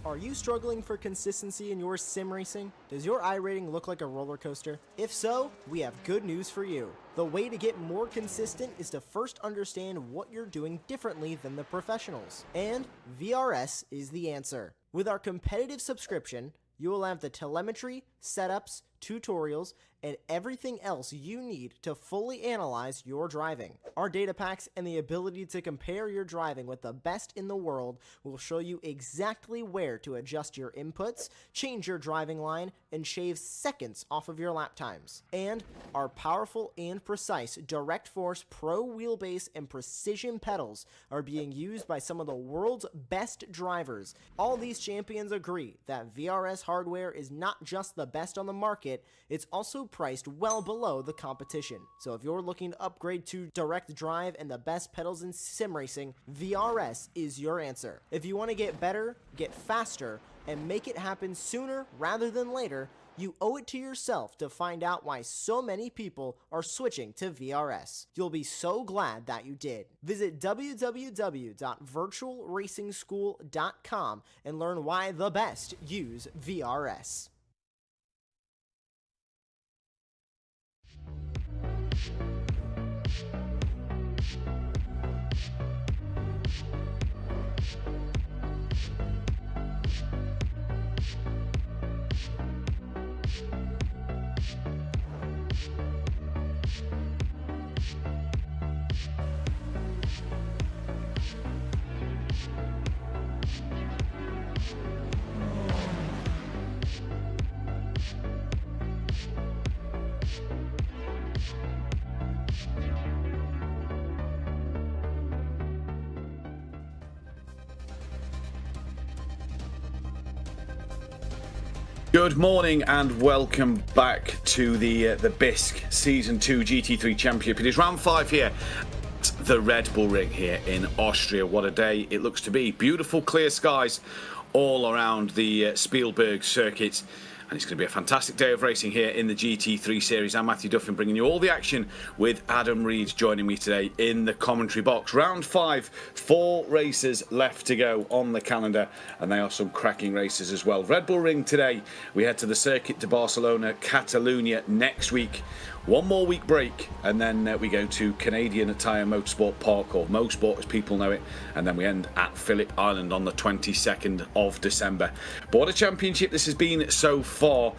Are you struggling for consistency in your sim racing? Does your iRating look like a roller coaster? If so, we have good news for you. The way to get more consistent is to first understand what you're doing differently than the professionals. And VRS is the answer. With our competitive subscription, you will have the telemetry, setups, tutorials, and everything else you need to fully analyze your driving. Our data packs and the ability to compare your driving with the best in the world will show you exactly where to adjust your inputs, change your driving line, and shave seconds off of your lap times. And our powerful and precise Direct Force Pro wheelbase and precision pedals are being used by some of the world's best drivers. All these champions agree that VRS hardware is not just the best on the market, it's also priced well below the competition. So if you're looking to upgrade to direct drive and the best pedals in sim racing, VRS is your answer. If you want to get better, get faster, and make it happen sooner rather than later, you owe it to yourself to find out why so many people are switching to VRS. You'll be so glad that you did. Visit www.virtualracingschool.com and learn why the best use VRS. Good morning and welcome back to the BISC Season 2 GT3 Championship. It is round 5 here at the Red Bull Ring here in Austria. What a day it looks to be. Beautiful clear skies all around the Spielberg circuit. And it's going to be a fantastic day of racing here in the GT3 series. I'm Matthew Duffin, bringing you all the action with Adam Reed joining me today in the commentary box. Round 5, 4 races left to go on the calendar, and they are some cracking races as well. Red Bull Ring today, we head to the circuit to Barcelona, Catalonia next week. One more week break, and then we go to Canadian Tire Motorsport Park, or Mosport as people know it, and then we end at Phillip Island on the 22nd of December. But what a championship this has been so far,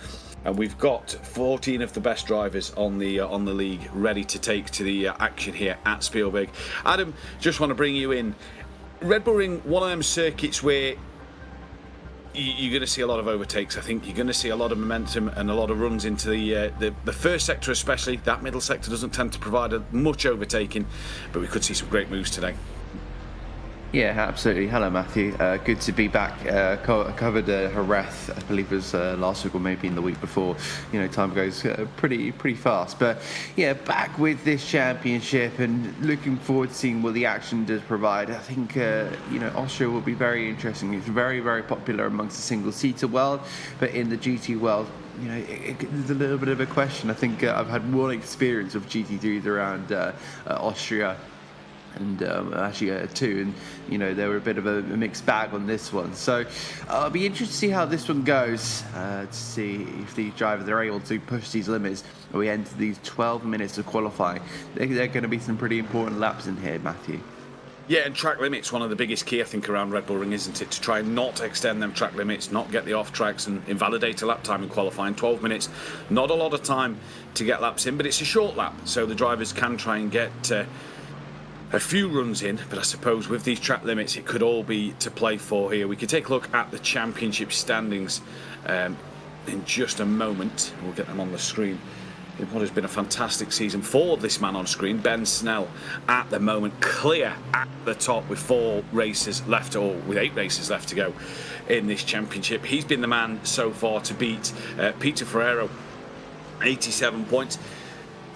and we've got 14 of the best drivers on the league ready to take to the action here at Spielberg. Adam, just want to bring you in. Red Bull Ring, one of them circuits where you're going to see a lot of overtakes. I think you're going to see a lot of momentum and a lot of runs into the first sector especially. That middle sector doesn't tend to provide much overtaking, but we could see some great moves today. Yeah, absolutely. Hello, Matthew. Good to be back. Covered Jerez, I believe it was last week or maybe in the week before. You know, time goes pretty fast. But yeah, back with this championship and looking forward to seeing what the action does provide. I think you know, Austria will be very interesting. It's very popular amongst the single-seater world, but in the GT world, you know, it's a little bit of a question. I think I've had one experience of GT3s around Austria. And actually 2, and you know, they were a bit of a mixed bag on this one, so I'll be interested to see how this one goes, to see if these drivers are able to push these limits. We enter these 12 minutes of qualifying. They're going to be some pretty important laps in here, Matthew. Yeah, and track limits, one of the biggest key, I think, around Red Bull Ring, isn't it? To try and not extend them track limits, not get the off tracks and invalidate a lap time in qualifying. 12 minutes, not a lot of time to get laps in, but it's a short lap, so the drivers can try and get a few runs in, but I suppose with these track limits it could all be to play for here. We could take a look at the championship standings in just a moment. We'll get them on the screen. In what has been a fantastic season for this man on screen, Ben Snell, at the moment clear at the top with 8 races left to go in this championship. He's been the man so far to beat Peter Ferrero, 87 points.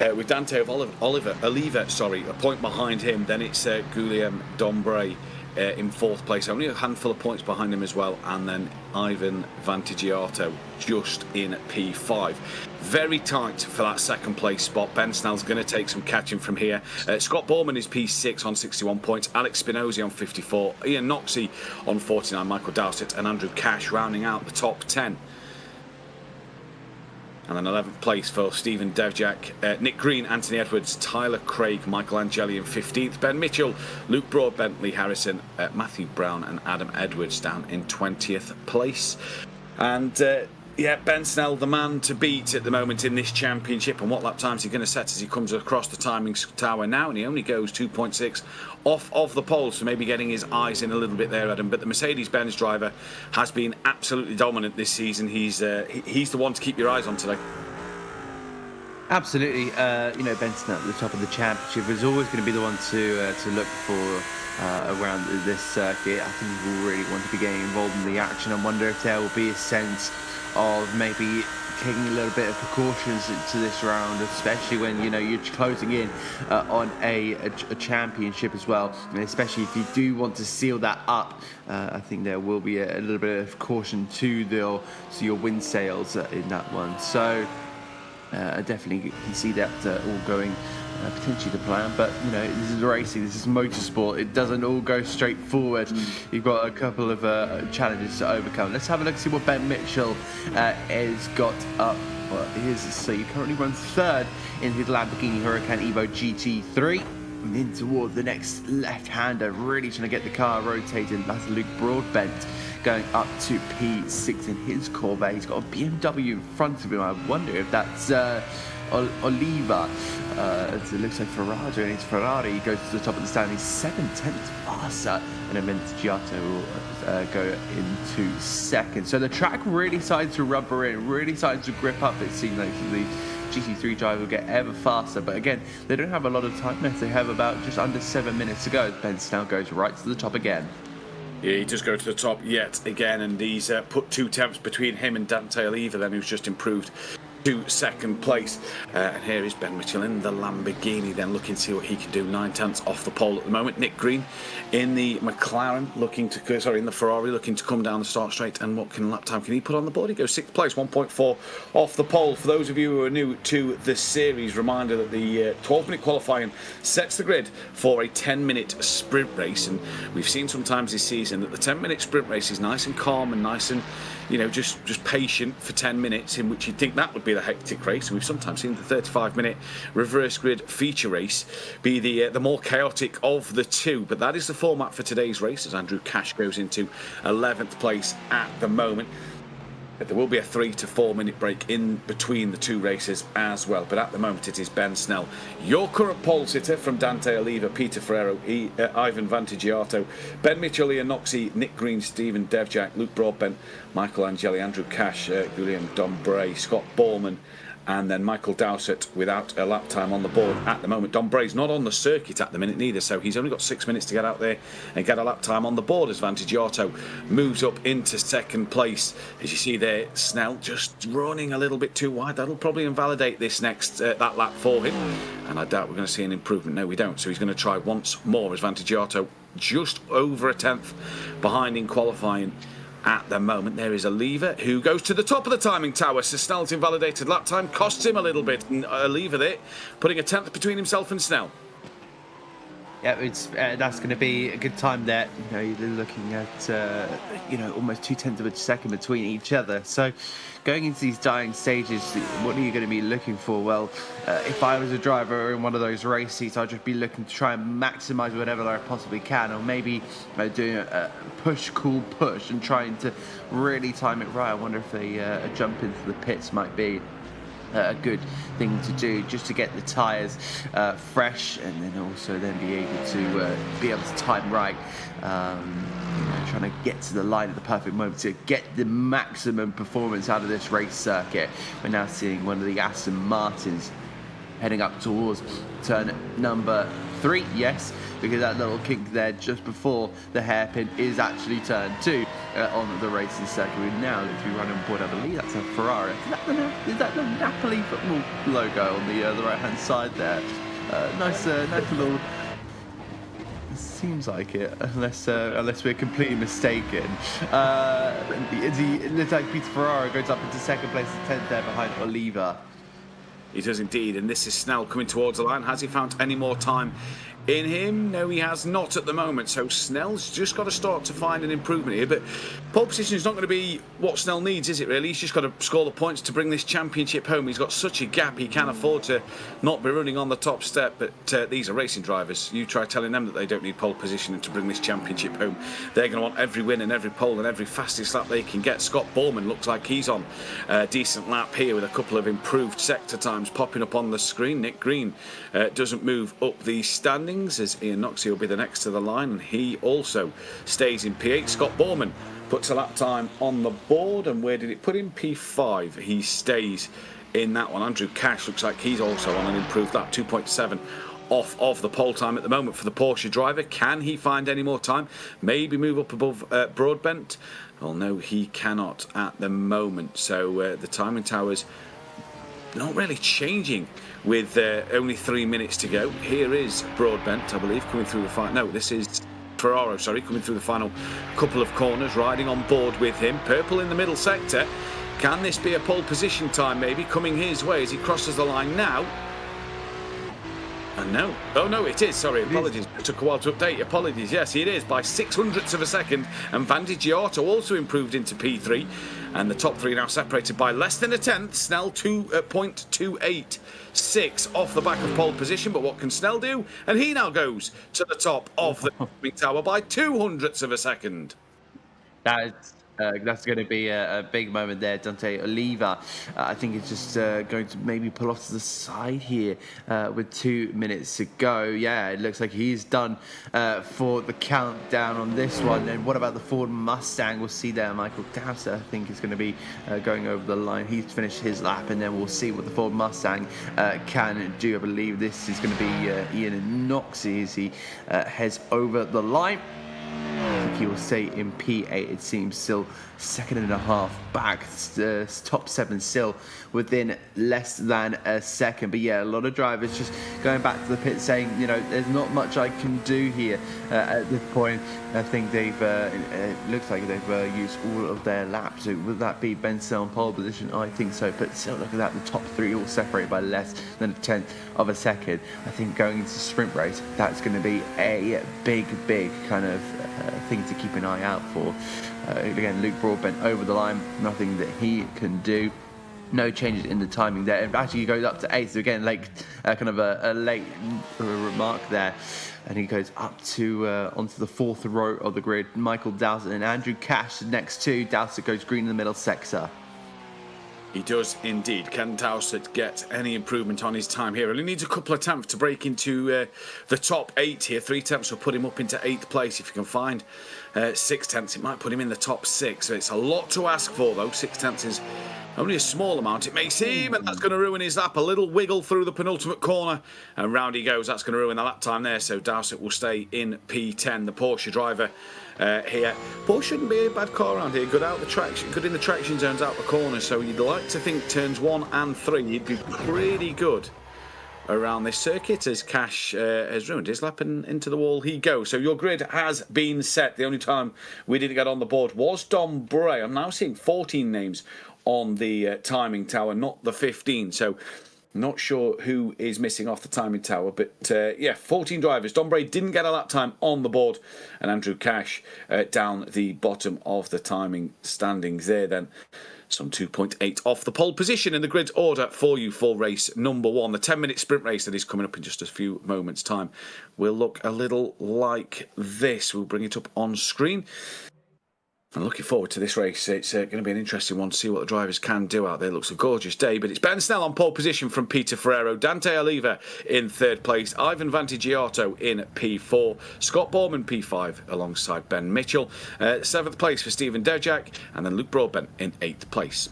With Dante Oliva, a point behind him. Then it's Guillaume Dombre in 4th place, only a handful of points behind him as well, and then Ivan Vantigiato just in P5. Very tight for that 2nd place spot. Ben Snell's going to take some catching from here. Scott Borman is P6 on 61 points, Alex Spinozzi on 54, Ian Noxie on 49, Michael Dowsett and Andrew Cash rounding out the top 10. And then 11th place for Stephen Devjak, Nick Green, Anthony Edwards, Tyler Craig, Michael Angeli in 15th, Ben Mitchell, Luke Broadbent, Lee Harrison, Matthew Brown and Adam Edwards down in 20th place. And yeah, Ben Snell, the man to beat at the moment in this championship. And what lap times he going to set as he comes across the timing tower now? And he only goes 2.6 off of the pole, so maybe getting his eyes in a little bit there, Adam. But the Mercedes-Benz driver has been absolutely dominant this season. He's the one to keep your eyes on today. Absolutely. You know, Ben Snell at the top of the championship is always going to be the one to look for around this circuit. I think he will really want to be getting involved in the action. I wonder if there will be a sense of maybe taking a little bit of precautions into this round, especially when, you know, you're closing in on a championship as well, and especially if you do want to seal that up. I think there will be a little bit of caution to your win sales in that one. So I definitely can see that all going potentially to plan, but you know, this is racing, this is motorsport, it doesn't all go straight forward. You've got a couple of challenges to overcome. Let's have a look, see what Ben Mitchell has got up. So he currently runs 3rd in his Lamborghini Huracan Evo GT3. And in toward the next left-hander, really trying to get the car rotating. That's Luke Broadbent going up to P6 in his Corvette. He's got a BMW in front of him. I wonder if that's Oliva. It looks like Ferrari, and it's Ferrari. He goes to the top of the stand. He's 7/10 faster, and then Giotto will go into 2nd. So the track really started to rubber in, really started to grip up. It seemed like the GT3 driver will get ever faster, but again, they don't have a lot of time left. They have about just under 7 minutes to go. Ben Snell goes right to the top again. Yeah, he does go to the top yet again, and he's put 2 tenths between him and Dante Oliva, then, who's just improved to 2nd place. And here is Ben Mitchell in the Lamborghini, then looking to see what he can do. 9 tenths off the pole at the moment. Nick Green in the McLaren, in the Ferrari, looking to come down the start straight. And what lap time can he put on the board? He goes 6th place, 1.4 off the pole. For those of you who are new to the series, reminder that the 12-minute qualifying sets the grid for a 10-minute sprint race. And we've seen sometimes this season that the 10-minute sprint race is nice and calm and nice and, you know, just patient for 10 minutes, in which you'd think that would be the hectic race. And we've sometimes seen the 35-minute reverse grid feature race be the more chaotic of the two. But that is the format for today's race, as Andrew Cash goes into 11th place at the moment. But there will be a 3 to 4 minute break in between the two races as well. But at the moment, it is Ben Snell, your current pole sitter, from Dante Oliva, Peter Ferrero, Ivan Vantigiato, Ben Mitchell, Ian Noxie, Nick Green, Stephen Devjak, Luke Broadbent, Michael Angeli, Andrew Cash, William Dombray, Scott Borman, and then Michael Dowsett without a lap time on the board at the moment. Dombray's not on the circuit at the minute neither, so he's only got 6 minutes to get out there and get a lap time on the board as Vantigiato moves up into 2nd place. As you see there, Snell just running a little bit too wide. That'll probably invalidate this next that lap for him, and I doubt we're going to see an improvement. No, we don't. So he's going to try once more as Vantigiato just over a 10th behind in qualifying. At the moment, there is Oliva, who goes to the top of the timing tower. So Snell's invalidated lap time costs him a little bit. And Oliva there, putting a 10th between himself and Snell. Yeah, it's that's going to be a good time there. You know, you're looking at almost 0.2 of a second between each other. So going into these dying stages, what are you going to be looking for? Well, if I was a driver in one of those race seats, I'd just be looking to try and maximise whatever I possibly can, or maybe doing a push-cool push and trying to really time it right. I wonder if a jump into the pits might be a good thing to do, just to get the tyres fresh, and then also then be able to time right. Trying to get to the line at the perfect moment to get the maximum performance out of this race circuit. We're now seeing one of the Aston Martins heading up towards turn number 3. Yes, because that little kink there just before the hairpin is actually turn 2 on the racing circuit. We now look to be running on board, I believe that's a Ferrari. Is that the Napoli football logo on the right hand side there? Nice little seems like it, unless we're completely mistaken. It looks like Peter Ferraro goes up into second place, 10th there behind Oliva. He does indeed, and this is Snell coming towards the line. Has he found any more time in him? No, he has not at the moment. So Snell's just got to start to find an improvement here. But pole position is not going to be what Snell needs, is it really? He's just got to score the points to bring this championship home. He's got such a gap, he can't afford to not be running on the top step. But these are racing drivers. You try telling them that they don't need pole position to bring this championship home. They're going to want every win and every pole and every fastest lap they can get. Scott Borman looks like he's on a decent lap here with a couple of improved sector times popping up on the screen. Nick Green doesn't move up the standings, as Ian Noxie will be the next to the line, and he also stays in P8. Scott Borman puts a lap time on the board, and where did it put him? P5. He stays in that one. Andrew Cash looks like he's also on an improved lap, 2.7 off of the pole time at the moment for the Porsche driver. Can he find any more time? Maybe move up above Broadbent? Well, no, he cannot at the moment. So the timing towers not really changing with only 3 minutes to go. Here is Broadbent, I believe, coming through the final. No, this is Ferraro, sorry, coming through the final couple of corners, riding on board with him. Purple in the middle sector. Can this be a pole position time maybe coming his way as he crosses the line now? And no. Oh, no, it is. Sorry, apologies. It took a while to update. Apologies. Yes, it is by 0.06 of a second. And Vantigiato also improved into P3. And the top three now separated by less than a tenth. Snell 2.286 off the back of pole position. But what can Snell do? And he now goes to the top of the timing tower by 0.02 of a second. That's going to be a big moment there. Dante Oliva, I think it's just going to maybe pull off to the side here with 2 minutes to go. Yeah, it looks like he's done for the countdown on this one. And what about the Ford Mustang? We'll see there. Michael Dowser, I think, is going to be going over the line. He's finished his lap, and then we'll see what the Ford Mustang can do. I believe this is going to be Ian Noxie as he heads over the line. I think he will stay in P8, it seems, still second and a half back, top seven still within less than a second. But yeah, a lot of drivers just going back to the pit saying, you know, there's not much I can do here at this point. I think they've, it looks like they've used all of their laps. So would that be Ben Snell on pole position? I think so, but still look at that, the top three all separated by less than a tenth of a second. I think going into the sprint race, that's going to be a big kind of thing to keep an eye out for. Again, Luke Broadbent over the line, nothing that he can do. No changes in the timing there. It actually goes up to 8th. So again, like kind of a late remark there. And he goes up to onto the 4th row of the grid. Michael Dowsett and Andrew Cash next to. Dowsett goes green in the middle sector. He does indeed. Can Dowsett get any improvement on his time here? Only needs a couple of tenths to break into the top 8 here. 3 tenths will put him up into 8th place. If you can find 6 tenths, it might put him in the top 6. So it's a lot to ask for, though. 6 tenths is only a small amount, it may seem, and that's going to ruin his lap. A little wiggle through the penultimate corner, and round he goes. That's going to ruin the lap time there, so Dowsett will stay in P10. The Porsche driver here. Porsche shouldn't be a bad car around here. Good out the traction, good in the traction zones out the corner, so you'd like to think turns 1 and 3, he'd be pretty good around this circuit as Cash has ruined his lap and into the wall he goes. So your grid has been set. The only time we didn't get on the board was Dom Bray. I'm now seeing 14 names on the timing tower, not the 15. So not sure who is missing off the timing tower, but yeah, 14 drivers. Dom Bray didn't get a lap time on the board, and Andrew Cash down the bottom of the timing standings there then. Some 2.8 off the pole position in the grid order for you for race number 1. The 10-minute sprint race that is coming up in just a few moments' time will look a little like this. We'll bring it up on screen. I'm looking forward to this race. It's going to be an interesting one to see what the drivers can do out there. It looks a gorgeous day, but it's Ben Snell on pole position from Peter Ferrero, Dante Oliva in 3rd place, Ivan Vantigiato in P4, Scott Borman P5 alongside Ben Mitchell, 7th place for Stephen Dejak, and then Luke Broadbent in 8th place.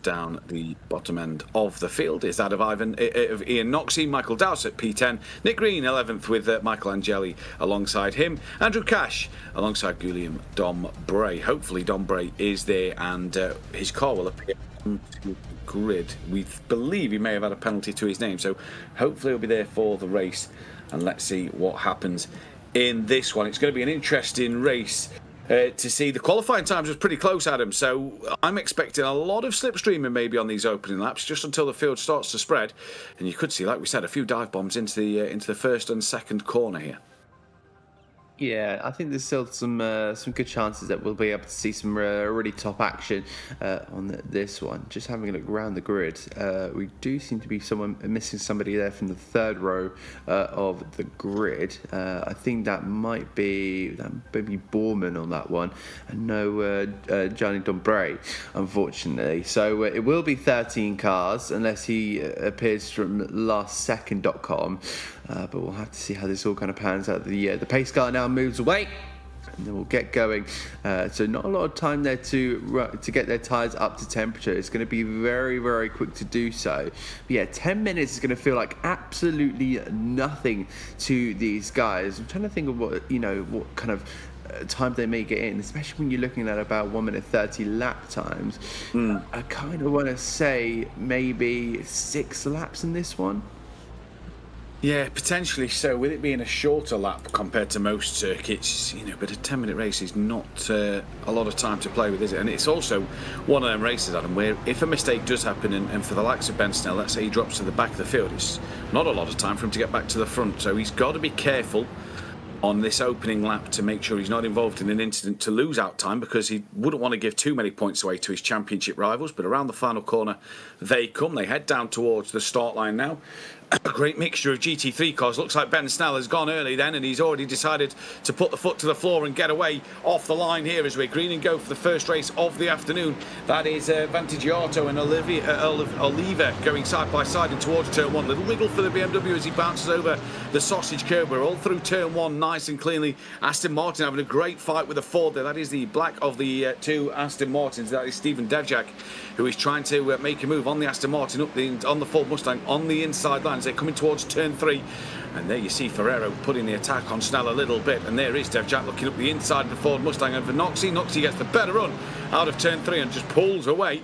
Down the bottom end of the field is that of Ian Noxie, Michael Dowsett P10, Nick Green 11th with Michael Angeli alongside him, Andrew Cash alongside Guillaume Dom Bray. Hopefully Dom Bray is there and his car will appear on grid. We believe he may have had a penalty to his name, so hopefully he'll be there for the race, and let's see what happens in this one. It's going to be an interesting race to see. The qualifying times was pretty close, Adam, so I'm expecting a lot of slipstreaming maybe on these opening laps just until the field starts to spread, and you could see, like we said, a few dive bombs into the first and second corner here. Yeah, I think there's still some good chances that we'll be able to see some really top action on this one. Just having a look around the grid, we do seem to be missing somebody there from the third row of the grid. I think that might be Borman on that one, and no Gianni Dombre, unfortunately. So it will be 13 cars unless he appears from lastsecond.com. But we'll have to see how this all kind of pans out. The pace car now moves away, and then we'll get going. So not a lot of time there to get their tyres up to temperature. It's going to be very, very quick to do so. But yeah, 10 minutes is going to feel like absolutely nothing to these guys. I'm trying to think of what kind of time they may get in, especially when you're looking at about 1 minute 30 lap times. I kind of want to say maybe 6 laps in this one. Yeah, potentially so. With it being a shorter lap compared to most circuits, but a 10-minute race is not a lot of time to play with, is it? And it's also one of them races, Adam, where if a mistake does happen, and for the likes of Ben Snell, let's say he drops to the back of the field, it's not a lot of time for him to get back to the front. So he's got to be careful on this opening lap to make sure he's not involved in an incident to lose out time, because he wouldn't want to give too many points away to his championship rivals. But around the final corner they come. They head down towards the start line now. A great mixture of GT3 cars. Looks like Ben Snell has gone early then, and he's already decided to put the foot to the floor and get away off the line here as we're green and go for the first race of the afternoon. That is Vantigiato and Oliva going side by side in towards turn 1. Little wiggle for the BMW as he bounces over the sausage curb. We're all through turn 1 nice and cleanly. Aston Martin having a great fight with the Ford there. That is the black of the two Aston Martins. That is Stephen Devjak, who is trying to make a move on the Aston Martin on the Ford Mustang on the inside line as they're coming towards turn 3. And there you see Ferrero putting the attack on Snell a little bit, and there is Devjak looking up the inside of the Ford Mustang, and for Noxie gets the better run out of turn 3 and just pulls away.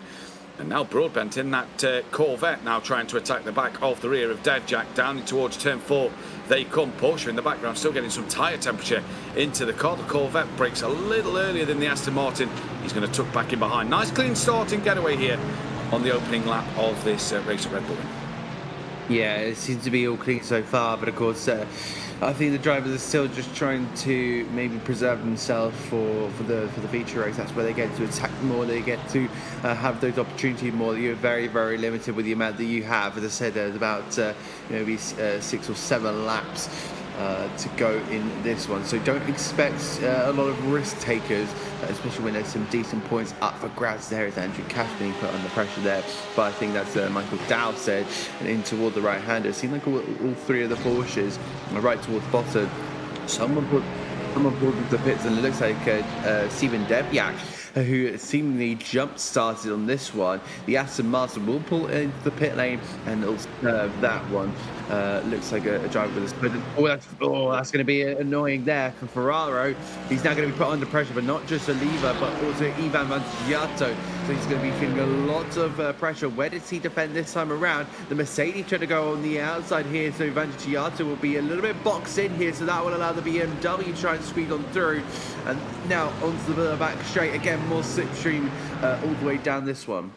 And now Broadbent in that Corvette now trying to attack the back of the rear of Devjak down towards turn 4. They come. Porsche in the background still getting some tyre temperature into the car. The Corvette breaks a little earlier than the Aston Martin. He's going to tuck back in behind. Nice clean starting getaway here on the opening lap of this race at Red Bull. Yeah, it seems to be all clean so far, but of course I think the drivers are still just trying to maybe preserve themselves for the feature race. That's where they get to attack more, they get to have those opportunities more. You're very, very limited with the amount that you have. As I said, there's about maybe 6 or 7 laps to go in this one, so don't expect a lot of risk takers, especially when there's some decent points up for grabs. There is Andrew Cash being put under pressure there, but I think that's Michael Dow said, and in toward the right hander. It seemed like all 3 of the Porsches are right towards the bottom. Someone pulled into the pits, and it looks like Stephen Devjak, who seemingly jump-started on this one. The Aston Martin will pull into the pit lane, and it'll serve that one. Looks like a driver with a split. That's going to be annoying there for Ferraro. He's now going to be put under pressure, but not just Oliva, but also Ivan Vantigiato. So he's going to be feeling a lot of pressure. Where does he defend this time around? The Mercedes trying to go on the outside here, so Vantigiato will be a little bit boxed in here, so that will allow the BMW to try and squeeze on through. And now onto the back straight. Again, more slipstream all the way down this one.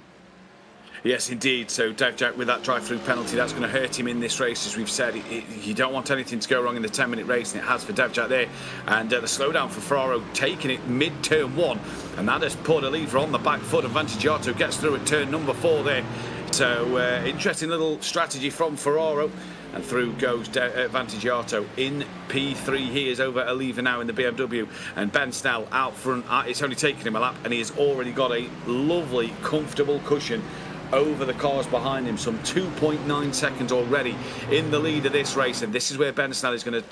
Yes, indeed. So Devjak with that drive-through penalty, that's going to hurt him in this race. As we've said, you don't want anything to go wrong in the 10-minute race, and it has for Devjak there. And the slowdown for Ferraro, taking it mid-turn 1, and that has put Oliva on the back foot, and Vantigiato gets through at turn number 4 there. So interesting little strategy from Ferraro. And through goes Vantigiato in P3. He is over Oliva now in the BMW, and Ben Snell out front. It's only taken him a lap, and he has already got a lovely, comfortable cushion over the cars behind him. Some 2.9 seconds already in the lead of this race, and this is where Ben Snell is going to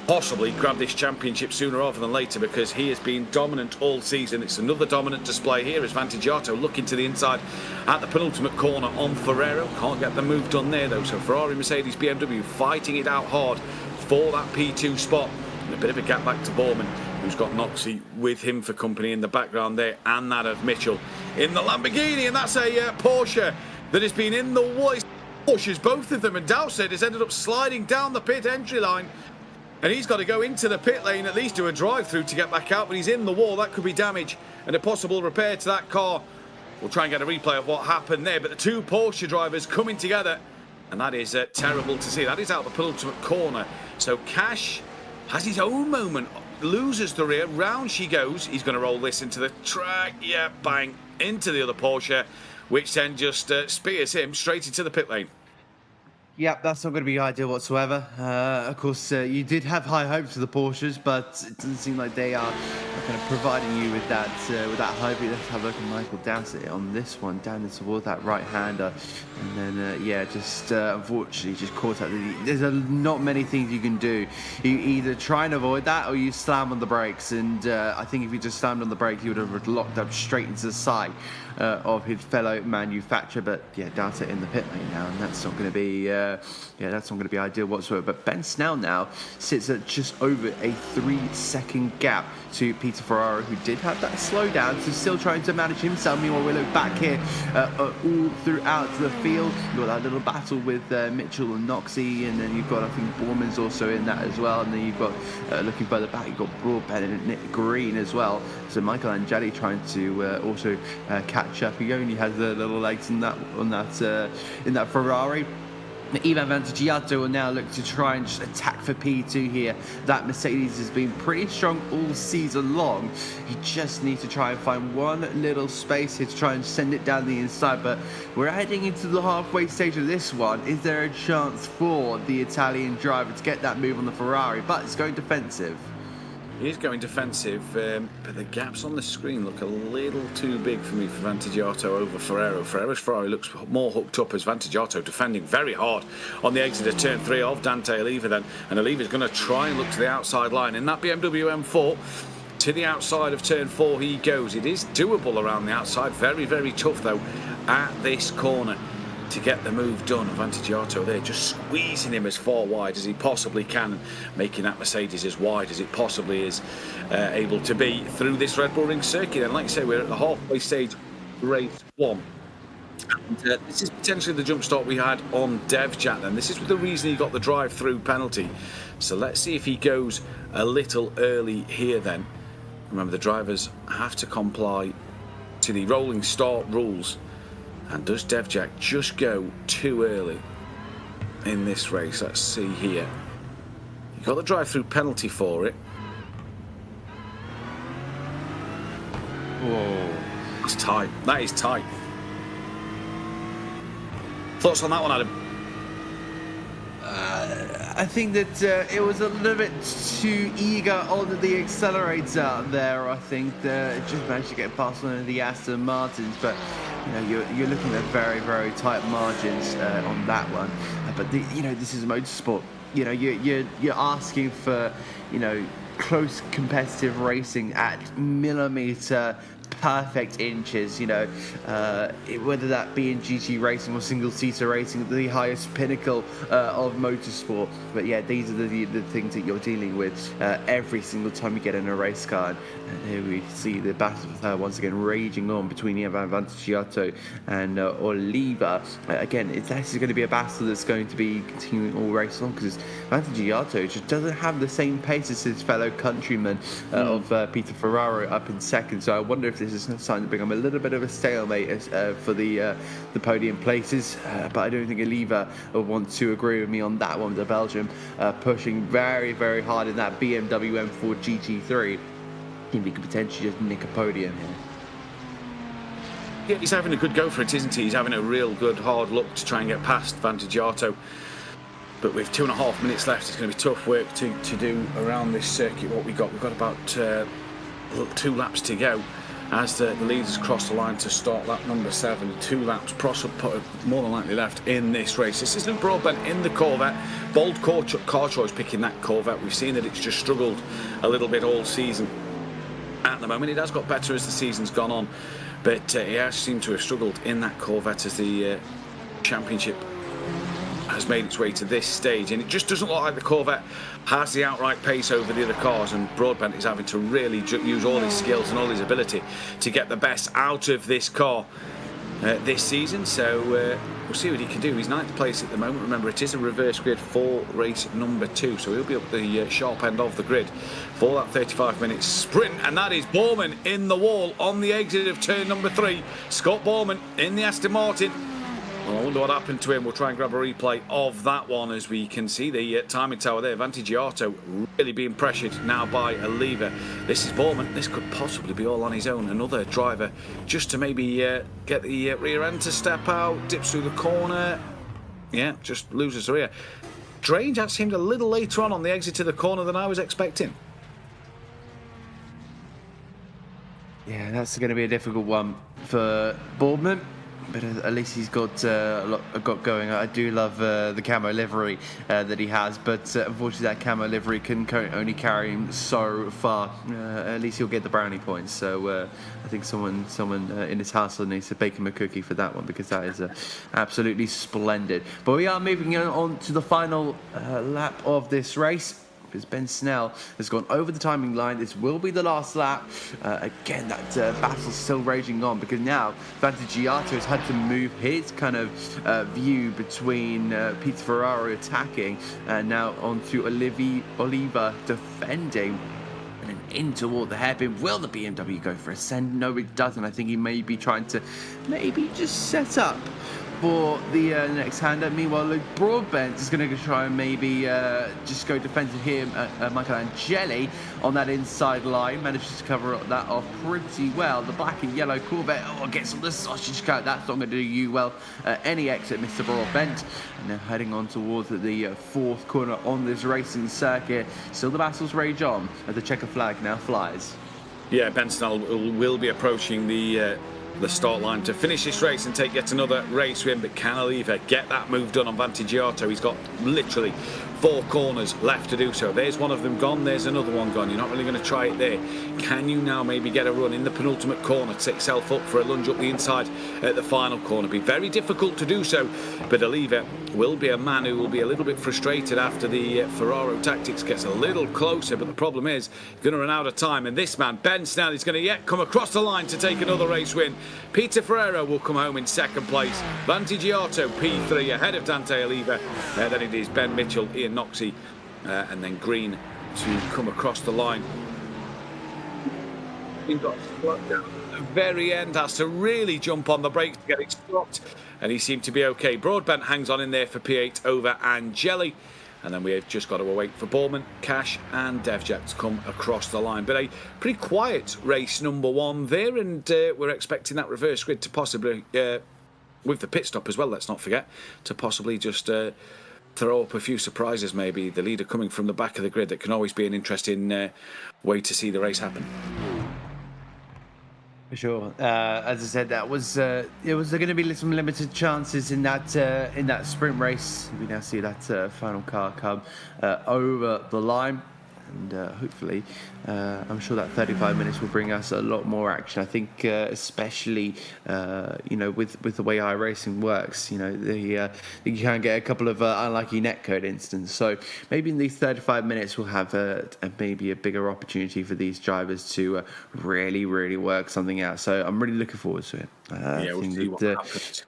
possibly grab this championship sooner rather than later, because he has been dominant all season. It's another dominant display here as Vantigiato looking to the inside at the penultimate corner on Ferrero. Can't get the move done there though, so Ferrari, Mercedes, BMW fighting it out hard for that P2 spot. And a bit of a gap back to Borman, who's got Noxie with him for company in the background there, and that of Mitchell in the Lamborghini, and that's a Porsche that has been in the way. Pushes both of them, and Dowsett has ended up sliding down the pit entry line. And he's got to go into the pit lane, at least do a drive-through to get back out, but he's in the wall. That could be damage and a possible repair to that car. We'll try and get a replay of what happened there, but the two Porsche drivers coming together, and that is terrible to see. That is out the penultimate corner. So Cash has his own moment, loses the rear, round she goes. He's going to roll this into the track, yeah, bang, into the other Porsche, which then just spears him straight into the pit lane. Yep, that's not going to be ideal whatsoever. Of course, you did have high hopes for the Porsches, but it doesn't seem like they are kind of providing you with that hope. Let's have a look at Michael Dowsett on this one, down toward that right-hander. And then, yeah, just unfortunately just caught up. There's not many things you can do. You either try and avoid that or you slam on the brakes. And I think if you just slammed on the brakes, you would have locked up straight into the side of his fellow manufacturer. But yeah, Dowsett in the pit lane now, and that's not going to be that's not going to be ideal whatsoever. But Ben Snell now sits at just over a 3-second gap to Peter Ferraro, who did have that slowdown, so still trying to manage himself. Meanwhile, we look back here all throughout the field. You've got that little battle with Mitchell and Noxie, and then you've got, I think, Borman's also in that as well. And then you've got, looking further back, you've got Broadbent and Nick Green as well. So Michael Angeli trying to also catch up. He only has the little legs in that Ferrari. Ivan Vantagiato will now look to try and just attack for P2 here. That Mercedes has been pretty strong all season long. He just needs to try and find one little space here to try and send it down the inside. But we're heading into the halfway stage of this one. Is there a chance for the Italian driver to get that move on the Ferrari? But it's going defensive. He is going defensive, but the gaps on the screen look a little too big for me for Vantagiato over Ferrero. Ferrero's Ferrari looks more hooked up as Vantagiato defending very hard on the exit of turn 3 of Dante Oliva then. And Oliva's going to try and look to the outside line. In that BMW M4, to the outside of turn 4 he goes. It is doable around the outside. Very, very tough though at this corner to get the move done. Vantagiato there just squeezing him as far wide as he possibly can, making that Mercedes as wide as it possibly is able to be through this Red Bull Ring circuit. And like I say, we're at the halfway stage, race 1. And this is potentially the jump start we had on DevJack then. This is the reason he got the drive-through penalty. So let's see if he goes a little early here then. Remember, the drivers have to comply to the rolling start rules. And does DevJack just go too early in this race? Let's see here. He got the drive-through penalty for it. Whoa. That's tight. That is tight. Thoughts on that one, Adam? I think that it was a little bit too eager on the accelerator there. I think it just managed to get past one of the Aston Martins, but you know, you're looking at very, very tight margins on that one. But this is motorsport. You know, you're asking for, you know, close competitive racing at millimeter perfect inches, you know, whether that be in GT racing or single-seater racing, the highest pinnacle of motorsport. But yeah, these are the things that you're dealing with every single time you get in a race car. And here we see the battle once again raging on between Ivan Vantagiato and Oliva. Again, this is going to be a battle that's going to be continuing all race long, because Vantagiato just doesn't have the same pace as his fellow countryman of Peter Ferraro up in second. So I wonder if this is starting to become a little bit of a stalemate for the podium places. But I don't think Oliva will want to agree with me on that one. The Belgium pushing very, very hard in that BMW M4 GT3. I think we could potentially just nick a podium here. Yeah, he's having a good go for it, isn't he? He's having a real good hard look to try and get past Vantagiato. But with 2.5 minutes left, it's going to be tough work to do around this circuit. What we've got about 2 laps to go as the leaders cross the line to start lap number 7. 2 laps, more than likely left in this race. This is Luke Broadbent in the Corvette. Bold car choice picking that Corvette. We've seen that it's just struggled a little bit all season. At the moment, it has got better as the season's gone on, but he has seemed to have struggled in that Corvette as the championship has made its way to this stage, and it just doesn't look like the Corvette has the outright pace over the other cars, and Broadbent is having to really use all his skills and all his ability to get the best out of this car. this season, so we'll see what he can do. He's 9th place at the moment. Remember, it is a reverse grid for race number 2, so he'll be up the sharp end of the grid for that 35-minute sprint, and that is Bowman in the wall on the exit of turn number 3. Scott Bowman in the Aston Martin. Well, I wonder what happened to him. We'll try and grab a replay of that one, as we can see the timing tower there. Vantigiato really being pressured now by Oliva. This is Bowman. This could possibly be all on his own. Another driver just to maybe get the rear end to step out, dips through the corner. Yeah, just loses the rear. Strange, that seemed a little later on the exit to the corner than I was expecting. Yeah, that's going to be a difficult one for Boardman. But at least he's got got going. I do love the camo livery that he has, but unfortunately that camo livery can only carry him so far. At least he'll get the brownie points. So I think someone in his household needs to bake him a cookie for that one, because that is absolutely splendid. But we are moving on to the final lap of this race, because Ben Snell has gone over the timing line. This will be the last lap. Again, that battle's still raging on, because now Vantigiato has had to move his kind of view between Peter Ferraro attacking and now onto Oliva defending. And then in toward the hairpin. Will the BMW go for a send? No, it doesn't. I think he may be trying to just set up for the next hander. Meanwhile, Luke Broadbent is going to try and maybe just go defensive here. Michael Angeli on that inside line manages to cover that off pretty well. The black and yellow Corvette gets on the sausage cut. That's not going to do you well. Any exit, Mr. Broadbent. And they're heading on towards the fourth corner on this racing circuit. Still the battles rage on as the checker flag now flies. Yeah, Ben Snell will be approaching the start line to finish this race and take yet another race win, but can Oliva get that move done on Vantigiato? He's got literally 4 corners left to do so. There's one of them gone, there's another one gone. You're not really going to try it there. Can you now maybe get a run in the penultimate corner to set yourself up for a lunge up the inside at the final corner? Be very difficult to do so, but Oliva will be a man who will be a little bit frustrated after the Ferraro tactics gets a little closer, but the problem is he's going to run out of time, and this man, Ben Snell, is going to yet come across the line to take another race win. Peter Ferraro will come home in 2nd place. Vantigiato P3 ahead of Dante Oliva. Then it is Ben Mitchell, Ian Noxie, and then Green to come across the line. He got slowed down at the very end, has to really jump on the brakes to get it stopped, and he seemed to be okay. Broadbent hangs on in there for P8 over Angeli. And then we've just got to wait for Bowman, Cash and Devjack to come across the line. But a pretty quiet race number 1 there, and we're expecting that reverse grid to possibly, with the pit stop as well, let's not forget, to possibly just throw up a few surprises maybe. The leader coming from the back of the grid, that can always be an interesting way to see the race happen. For sure. As I said, that was it was going to be some limited chances in that sprint race. We now see that final car come over the line, and hopefully, I'm sure that 35 minutes will bring us a lot more action. I think, especially with the way iRacing works, you can get a couple of unlucky netcode instances. So maybe in these 35 minutes, we'll have maybe a bigger opportunity for these drivers to really work something out. So I'm really looking forward to it. Yeah, we'll see what happens.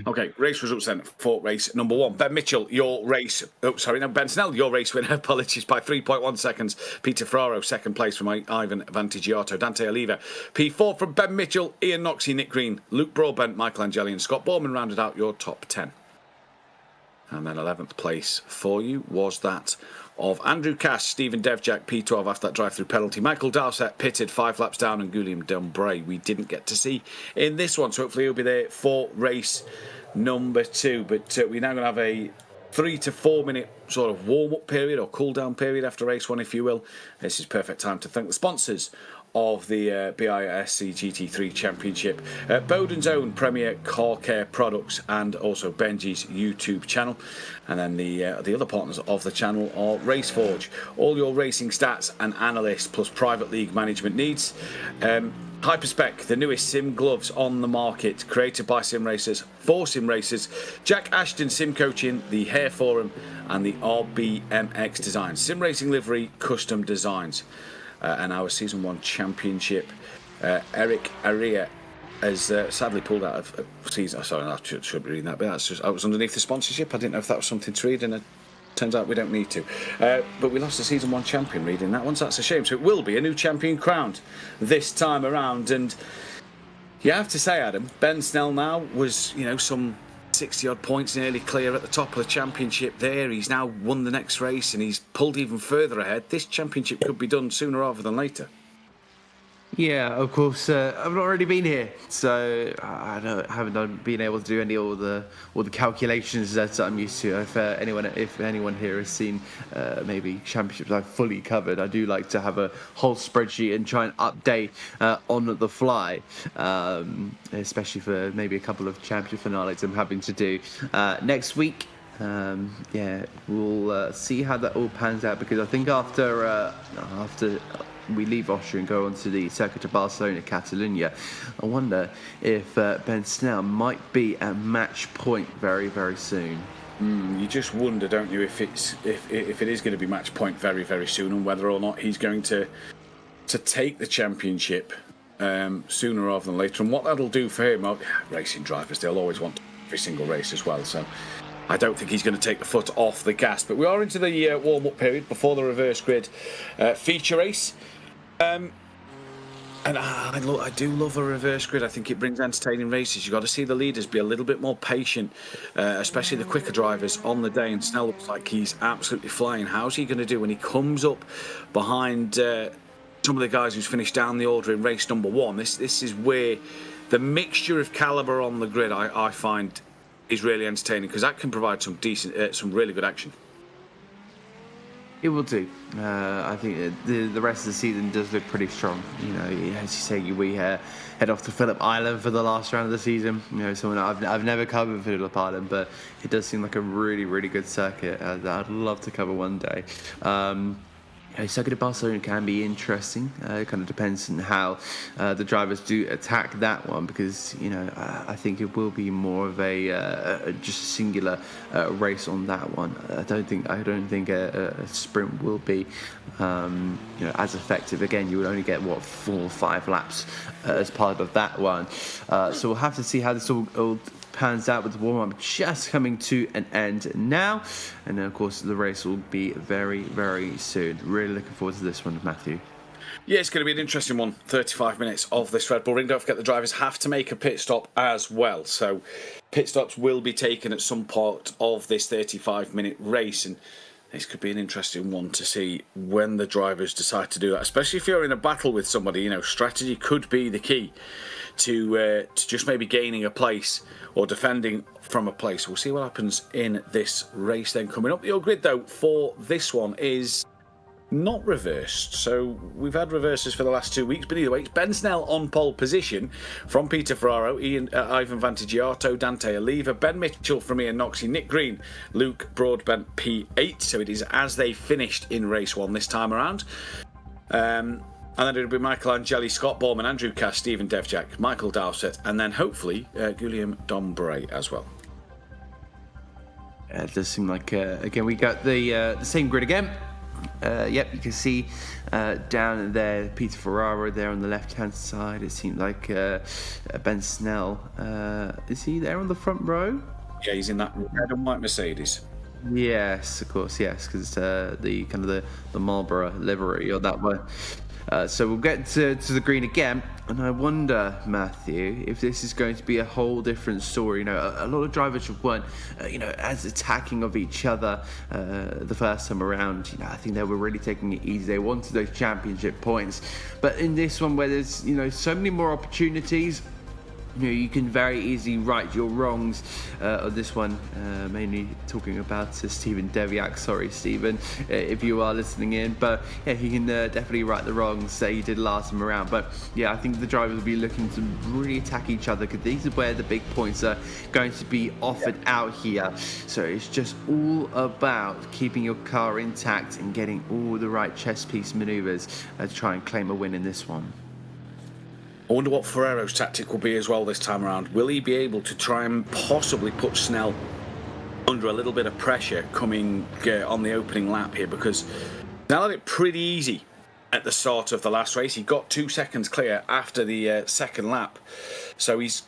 Okay, race results then for race number 1. Ben Mitchell, your race... Ben Snell, your race winner. Apologies, by 3.1 seconds. Peter Ferraro, 2nd place from Ivan Vantigiato. Dante Oliva, P4 from Ben Mitchell. Ian Noxie, Nick Green, Luke Broadbent, Michael Angeli and Scott Bowman rounded out your top 10. And then 11th place for you was that of Andrew Cash, Stephen Devjack, P12 after that drive-through penalty. Michael Dowsett pitted 5 laps down, and Guillaume Dembray we didn't get to see in this one. So hopefully he'll be there for race number 2. But we're now going to have a 3 to 4 minute sort of warm-up period, or cool-down period after race 1, if you will. This is perfect time to thank the sponsors of the BISC GT3 Championship, Bowden's own Premier Car Care Products, and also Benji's YouTube channel. And then the other partners of the channel are RaceForge, all your racing stats and analysts plus private league management needs. Hyperspec, the newest sim gloves on the market, created by sim racers for sim racers. Jack Ashton Sim Coaching, the Hair Forum, and the RBMX Design, sim racing livery custom designs. and our Season 1 Championship. Eric Aria has sadly pulled out of season. Sorry, I should be reading that, but that's just, I was underneath the sponsorship. I didn't know if that was something to read, and it turns out we don't need to. But we lost the Season 1 champion reading that one, so that's a shame. So it will be a new champion crowned this time around. And you have to say, Adam, Ben Snell now was, some 60-odd points nearly clear at the top of the championship there. He's now won the next race, and he's pulled even further ahead. This championship could be done sooner rather than later. Yeah, of course. I've not already been here, so I haven't been able to do any all the calculations that I'm used to. If anyone here has seen maybe championships I've fully covered, I do like to have a whole spreadsheet and try and update on the fly, especially for maybe a couple of championship finales I'm having to do next week. We'll see how that all pans out, because I think after we leave Austria and go on to the Circuit of Barcelona, Catalonia, I wonder if Ben Snell might be at match point very, very soon. You just wonder, don't you, if it is going to be match point very, very soon, and whether or not he's going to take the championship sooner rather than later, and what that'll do for him. Well, racing drivers, they'll always want every single race as well, so I don't think he's going to take the foot off the gas. But we are into the warm-up period before the reverse grid feature race. And I do love a reverse grid. I think it brings entertaining races. You've got to see the leaders be a little bit more patient, especially the quicker drivers on the day. And Snell looks like he's absolutely flying. How's he going to do when he comes up behind some of the guys who's finished down the order in race number 1? This is where the mixture of calibre on the grid I find is really entertaining, because that can provide some really good action. It will do. I think the rest of the season does look pretty strong. As you say, we head off to Phillip Island for the last round of the season. Someone I've never covered Phillip Island, but it does seem like a really, really good circuit that I'd love to cover one day. Circuit of Barcelona can be interesting. It kind of depends on how the drivers do attack that one, because I think it will be more of a just singular race on that one. I don't think a sprint will be as effective. Again, you would only get 4 or 5 laps as part of that one. So we'll have to see how this all pans out, with the warm-up just coming to an end now, and then of course the race will be very, very soon. Really looking forward to this one, Matthew. Yeah, it's going to be an interesting one. 35 minutes of this Red Bull Ring. Don't forget the drivers have to make a pit stop as well, so pit stops will be taken at some part of this 35-minute race, and this could be an interesting one to see when the drivers decide to do that, especially if you're in a battle with somebody. Strategy could be the key to just maybe gaining a place or defending from a place. We'll see what happens in this race then coming up. Your grid, though, for this one is not reversed. So we've had reverses for the last 2 weeks, but either way, it's Ben Snell on pole position from Peter Ferraro, Ivan Vantigiato, Dante Oliva, Ben Mitchell from Ian Noxie, Nick Green, Luke Broadbent P8. So it is as they finished in race 1 this time around. And then it'll be Michael Angeli, Scott Bowman, Andrew Cass, Stephen Devjack, Michael Dowsett, and then hopefully Guillaume Dombray as well. It does seem like, again, we got the same grid again. Yep, you can see down there Peter Ferraro there on the left-hand side. It seemed like Ben Snell. Is he there on the front row? Yeah, he's in that red and white Mercedes. Yes, of course, yes, because it's the kind of the Marlboro livery or that one. So we'll get to the green again, and I wonder, Matthew, if this is going to be a whole different story. A lot of drivers weren't, as attacking of each other the first time around. I think they were really taking it easy. They wanted those championship points, but in this one where there's so many more opportunities, you can very easily right your wrongs on this one. Mainly talking about Stephen Deviak. Sorry, Stephen, if you are listening in. But yeah, he can definitely right the wrongs that he did last time around. But yeah, I think the drivers will be looking to really attack each other, because these are where the big points are going to be offered out here. So it's just all about keeping your car intact and getting all the right chess piece maneuvers to try and claim a win in this one. I wonder what Ferrero's tactic will be as well this time around. Will he be able to try and possibly put Snell under a little bit of pressure coming on the opening lap here? Because Snell had it pretty easy at the start of the last race. He got 2 seconds clear after the second lap. So he's,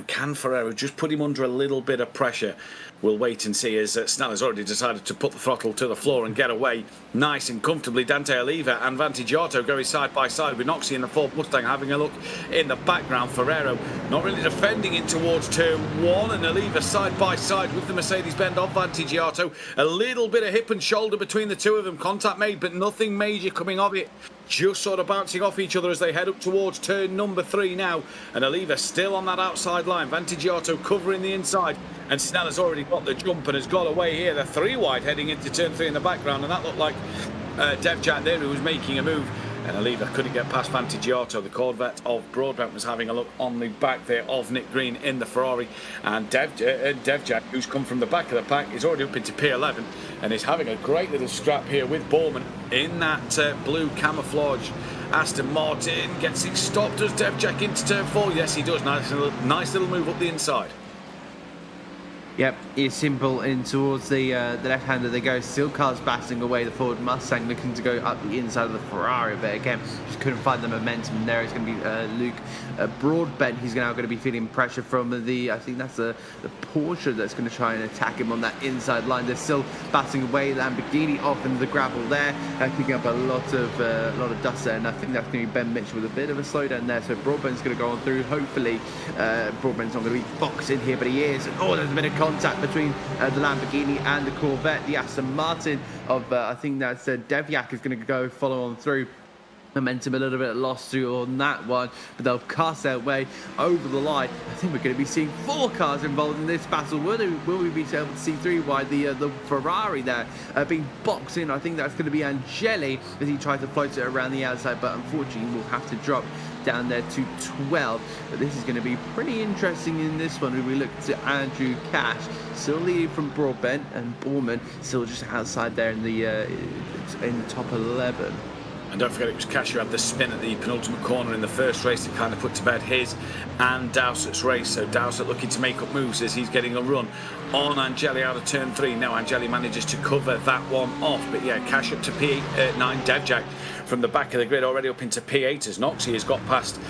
can Ferrero just put him under a little bit of pressure? We'll wait and see, as Snell has already decided to put the throttle to the floor and get away nice and comfortably. Dante Oliva and Vantigiato going side by side with Noxie in the Ford Mustang having a look in the background. Ferrero not really defending in towards turn 1, and Oliva side by side with the Mercedes-Benz of Vantigiato. A little bit of hip and shoulder between the two of them, contact made, but nothing major coming of it. Just sort of bouncing off each other as they head up towards turn number 3 now. And Oliva still on that outside line. Vantigiato covering the inside. And Snell has already got the jump and has got away here. They're 3 wide heading into turn 3 in the background. And that looked like Devjak there, who was making a move. And Oliva couldn't get past Vantigiato. The Corvette of Broadbent was having a look on the back there of Nick Green in the Ferrari. And Devjak, who's come from the back of the pack, is already up into P11 and is having a great little scrap here with Borman in that blue camouflage Aston Martin. Gets it stopped. Does Devjak into turn 4? Yes, he does. Nice little move up the inside. Yep, it's simple in towards the left-hander they go. Still cars battling away. The Ford Mustang looking to go up the inside of the Ferrari, but again, just couldn't find the momentum there. It's going to be Luke Broadbent. He's now going to be feeling pressure from I think that's the Porsche that's going to try and attack him on that inside line. They're still battling away. Lamborghini off into the gravel there, picking up a lot of dust there, and I think that's going to be Ben Mitchell with a bit of a slowdown there. So Broadbent's going to go on through. Hopefully, Broadbent's not going to be boxed in here, but he is. And, there's a bit of contact between the Lamborghini and the Corvette. The Aston Martin of I think that's Devjak is going to go follow on through. Momentum a little bit lost through on that one, but they'll cast their way over the line. I think we're going to be seeing 4 cars involved in this battle. Will we be able to see 3 wide? The Ferrari there being boxed in. I think that's going to be Angeli as he tries to float it around the outside, but unfortunately we'll have to drop down there to 12. But this is going to be pretty interesting in this one. We look to Andrew Cash, still leading from Broadbent, and Borman still just outside there in the top 11. And don't forget, it was Cash who had the spin at the penultimate corner in the first race that kind of put to bed his and Dowsett's race. So Dowsett looking to make up moves as he's getting a run on Angeli out of turn 3. Now Angeli manages to cover that one off. But yeah, Cash up to P9. Devjak from the back of the grid already up into P8 as Noxie has got past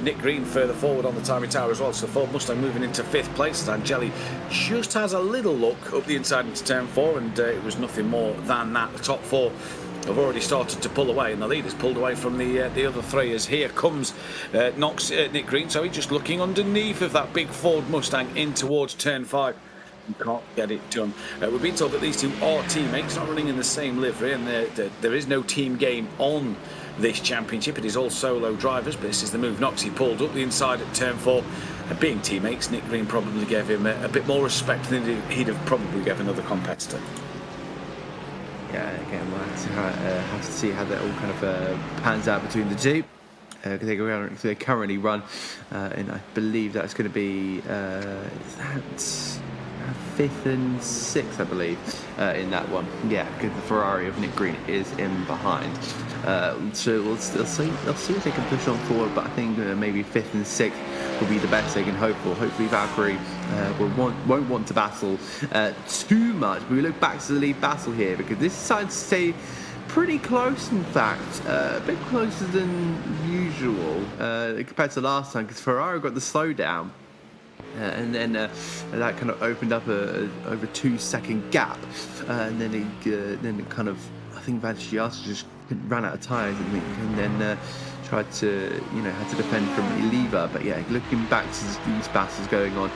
Nick Green further forward on the timing tower as well. So Ford Mustang moving into 5th place as Angeli just has a little look up the inside into turn 4, and it was nothing more than that. The top 4 have already started to pull away, and the lead has pulled away from the other 3 as here comes Nick Green. So he's just looking underneath of that big Ford Mustang in towards turn 5. You can't get it done. We've been told that these 2 are teammates, not running in the same livery, and there is no team game on this championship. It is all solo drivers, but this is the move Noxie pulled up the inside at turn 4. Being teammates, Nick Green probably gave him a bit more respect than he'd have probably given another competitor. Yeah, again, we'll have to see how that all kind of pans out between the two. They currently run, and I believe that's going to be 5th and 6th, I believe, in that one. Yeah, because the Ferrari of Nick Green is in behind. So we'll see if they can push on forward, but I think maybe 5th and 6th will be the best they can hope for. Hopefully Valkyrie won't want to battle too much. But we look back to the lead battle here, because this decided to stay pretty close, in fact, a bit closer than usual compared to last time, because Ferrari got the slowdown. And then that kind of opened up over 2-second gap, and then it kind of, I think Vantigiato just ran out of tyres, and then tried to, had to defend from Oliva. But yeah, looking back to these battles going on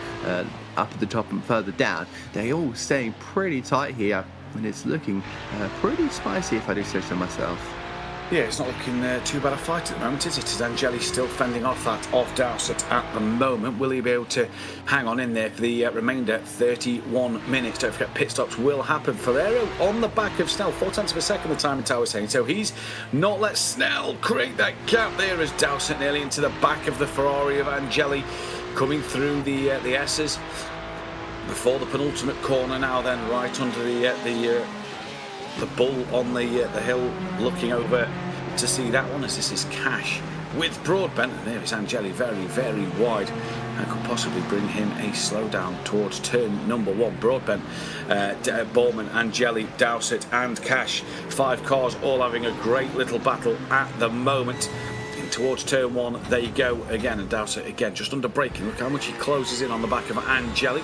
up at the top and further down, they're all staying pretty tight here, and it's looking pretty spicy, if I do say so myself. Yeah, it's not looking too bad a fight at the moment, is it? Is Angeli still fending off that of Dowsett at the moment? Will he be able to hang on in there for the remainder 31 minutes? Don't forget, pit stops will happen. Ferrero on the back of Snell, 4 tenths of a second, the timing tower saying. So he's not let Snell create that gap there as Dowsett nearly into the back of the Ferrari of Angeli, coming through the S's before the penultimate corner now, then right under the bull on the hill, looking over to see that one as this is Cash with Broadbent, and there is Angeli very, very wide That could possibly bring him a slowdown towards turn number 1. Broadbent, Bowman, Angeli, Dowsett and Cash. 5 cars all having a great little battle at the moment. In towards turn 1 they go again, and Dowsett again just under braking. Look how much he closes in on the back of Angeli.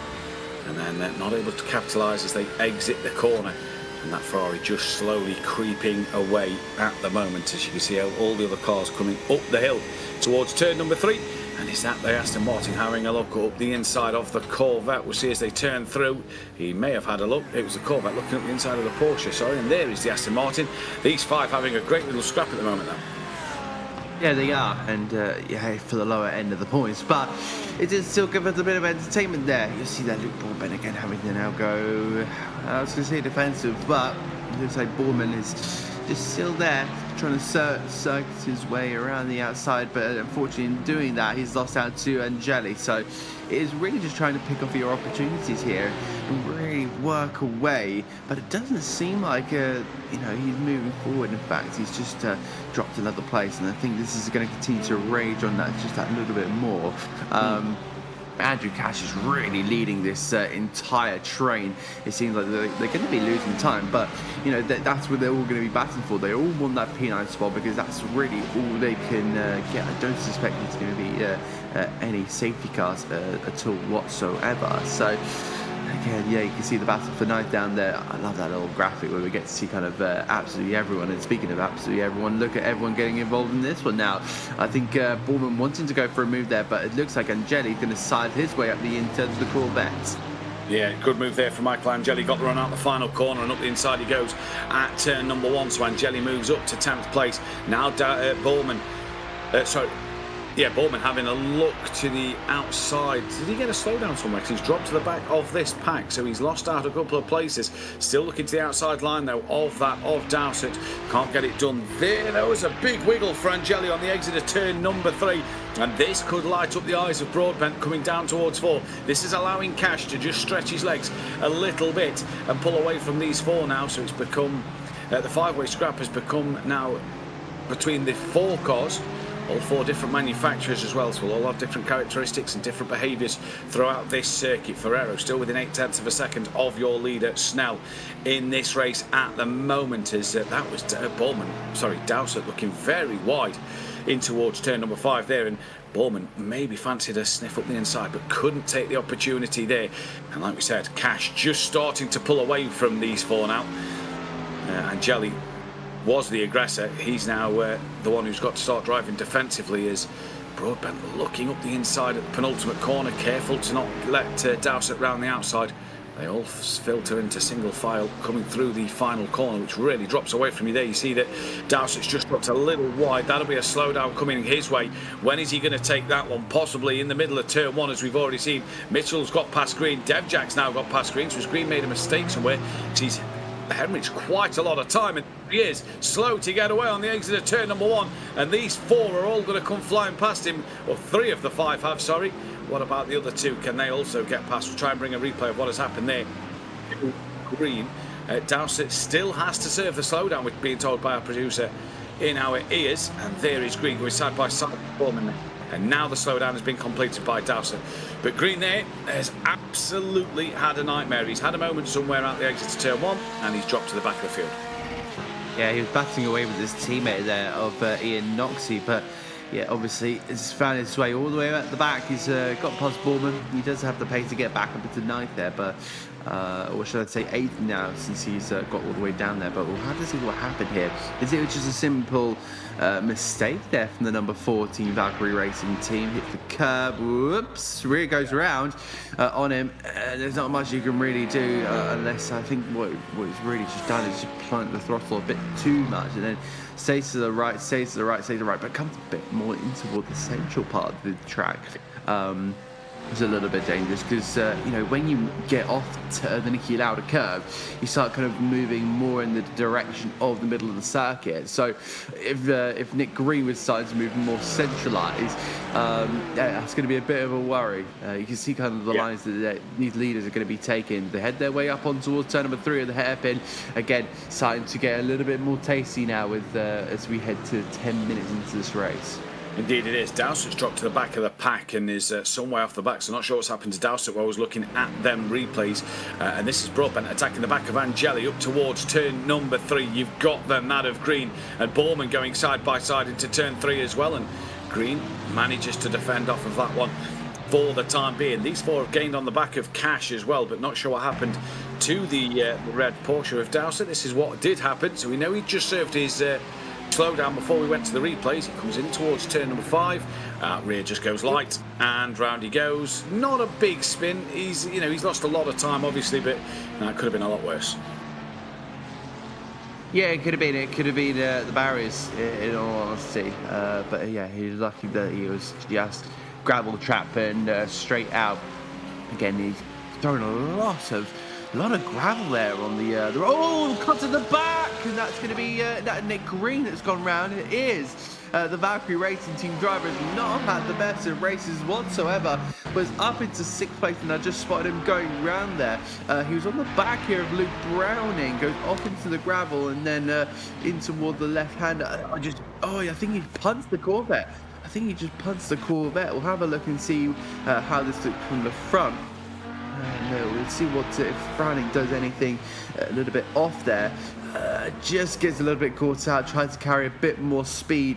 And then they're not able to capitalise as they exit the corner. And that Ferrari just slowly creeping away at the moment, as you can see all the other cars coming up the hill towards turn number 3. And is that the Aston Martin having a look up the inside of the Corvette? We'll see as they turn through. He may have had a look. It was the Corvette looking up the inside of the Porsche, sorry. And there is the Aston Martin. These 5 having a great little scrap at the moment, though. Yeah, they are, and yeah, for the lower end of the points, but it does still give us a bit of entertainment there. You see that Luke Broadbent again having to now go, I was going to say defensive, but it looks like Borman is just still there, trying to circuit his way around the outside, but unfortunately in doing that, he's lost out to Angeli. So it is really just trying to pick off your opportunities here and really work away, but it doesn't seem like you know, he's moving forward. In fact, he's just dropped another place, and I think this is going to continue to rage on that just that little bit more. Andrew Cash is really leading this entire train. It seems like they're going to be losing time, but you know that's what they're all going to be battling for. They all want that P9 spot because that's really all they can get. I don't suspect it's going to be any safety cars at all whatsoever. So again, yeah, you can see the battle for ninth down there. I love that little graphic where we get to see kind of absolutely everyone. And speaking of absolutely everyone, look at everyone getting involved in this one now. I think Borman wanting to go for a move there, but it looks like Angeli going to side his way up the inside of the Corvette. Yeah, good move there from Michael Angeli. Got the run out the final corner, and up the inside he goes at turn number 1. So Angeli moves up to 10th place. Now Bowman, Bowman having a look to the outside. Did he get a slowdown somewhere? Because he's dropped to the back of this pack, so he's lost out a couple of places. Still looking to the outside line, though, of Dowsett. Can't get it done there. There was a big wiggle for Angeli on the exit of turn number 3. And this could light up the eyes of Broadbent coming down towards 4. This is allowing Cash to just stretch his legs a little bit and pull away from these 4 now. So it's become, the 5-way scrap has become now between the 4 cars. All 4 different manufacturers as well, so we'll all have different characteristics and different behaviours throughout this circuit. Ferrero still within 0.8 of a second of your leader Snell in this race at the moment, as that was Dowsett looking very wide in towards turn number 5 there, and Bowman maybe fancied a sniff up the inside but couldn't take the opportunity there. And like we said, Cash just starting to pull away from these 4 now. Angeli was the aggressor. He's now the one who's got to start driving defensively, as Broadbent looking up the inside at the penultimate corner, careful to not let Dowsett round the outside. They all filter into single file coming through the final corner, which really drops away from you there. You see that Dowsett's just dropped a little wide. That'll be a slowdown coming his way. When is he going to take that one? Possibly in the middle of turn 1, as we've already seen. Mitchell's got past Green. Devjack's now got past Green, so Green made a mistake somewhere. He's hemorrhaged quite a lot of time, and he is slow to get away on the exit of turn number 1, and these 4 are all going to come flying past him, or 3 of the 5 have, sorry. What about the other 2? Can they also get past? We'll try and bring a replay of what has happened there. Green, Dowsett still has to serve the slowdown, we're being told by our producer in our ears, and there is Green going side by side with Bowman. And now the slowdown has been completed by Dowsett. But Green there has absolutely had a nightmare. He's had a moment somewhere out the exit to turn 1, and he's dropped to the back of the field. Yeah, he was battling away with his teammate there of Ian Noxie, but yeah, obviously it's found its way all the way at the back. He's got past Bowman. He does have the pace to get back up into 9th there, but or should I say 8th now, since he's got all the way down there. But we'll have to see what happened here. Is it just a simple mistake there from the number 14 Valkyrie Racing team? Hit the curb, whoops, really goes around on him. There's not much you can really do unless, I think what he's really just done is just plant the throttle a bit too much, and then stays to the right, stays to the right, stays to the right, but comes a bit more into the central part of the track. It's a little bit dangerous because you know, when you get off the Niki Lauda curve, you start kind of moving more in the direction of the middle of the circuit. So if Nick Green was starting to move more centralised, that's going to be a bit of a worry. You can see kind of the lines that these leaders are going to be taking. They head their way up on towards turn number 3 of the hairpin. Again, starting to get a little bit more tasty now with as we head to 10 minutes into this race. Indeed it is. Dowsett's dropped to the back of the pack and is some way off the back, so not sure what's happened to Dowsett while I was looking at them replays. And this is Broadbent attacking the back of Angeli up towards turn number 3. You've got them, that of Green and Borman going side by side into turn 3 as well, and Green manages to defend off of that one for the time being. These 4 have gained on the back of Cash as well, but not sure what happened to the red Porsche of Dowsett. This is what did happen, so we know he just served his slowdown before we went to the replays. He comes in towards turn number 5. Rear just goes light, and round he goes. Not a big spin. He's lost a lot of time, obviously, but it could have been a lot worse. Yeah, it could have been. It could have been the barriers, in all honesty. But yeah, he was lucky that he was just gravel trap and straight out. Again, he's thrown a lot of gravel there on the oh, cut to the back, and that's going to be that Nick Green that's gone round. It is the Valkyrie Racing Team driver has not had the best of races whatsoever. Was up into 6th place, and I just spotted him going round there. He was on the back here of Luke Browning, goes off into the gravel and then in toward the left hand. I think he punts the Corvette. I think he just punts the Corvette. We'll have a look and see how this looks from the front. We'll see what if Browning does anything a little bit off there. Just gets a little bit caught out, tries to carry a bit more speed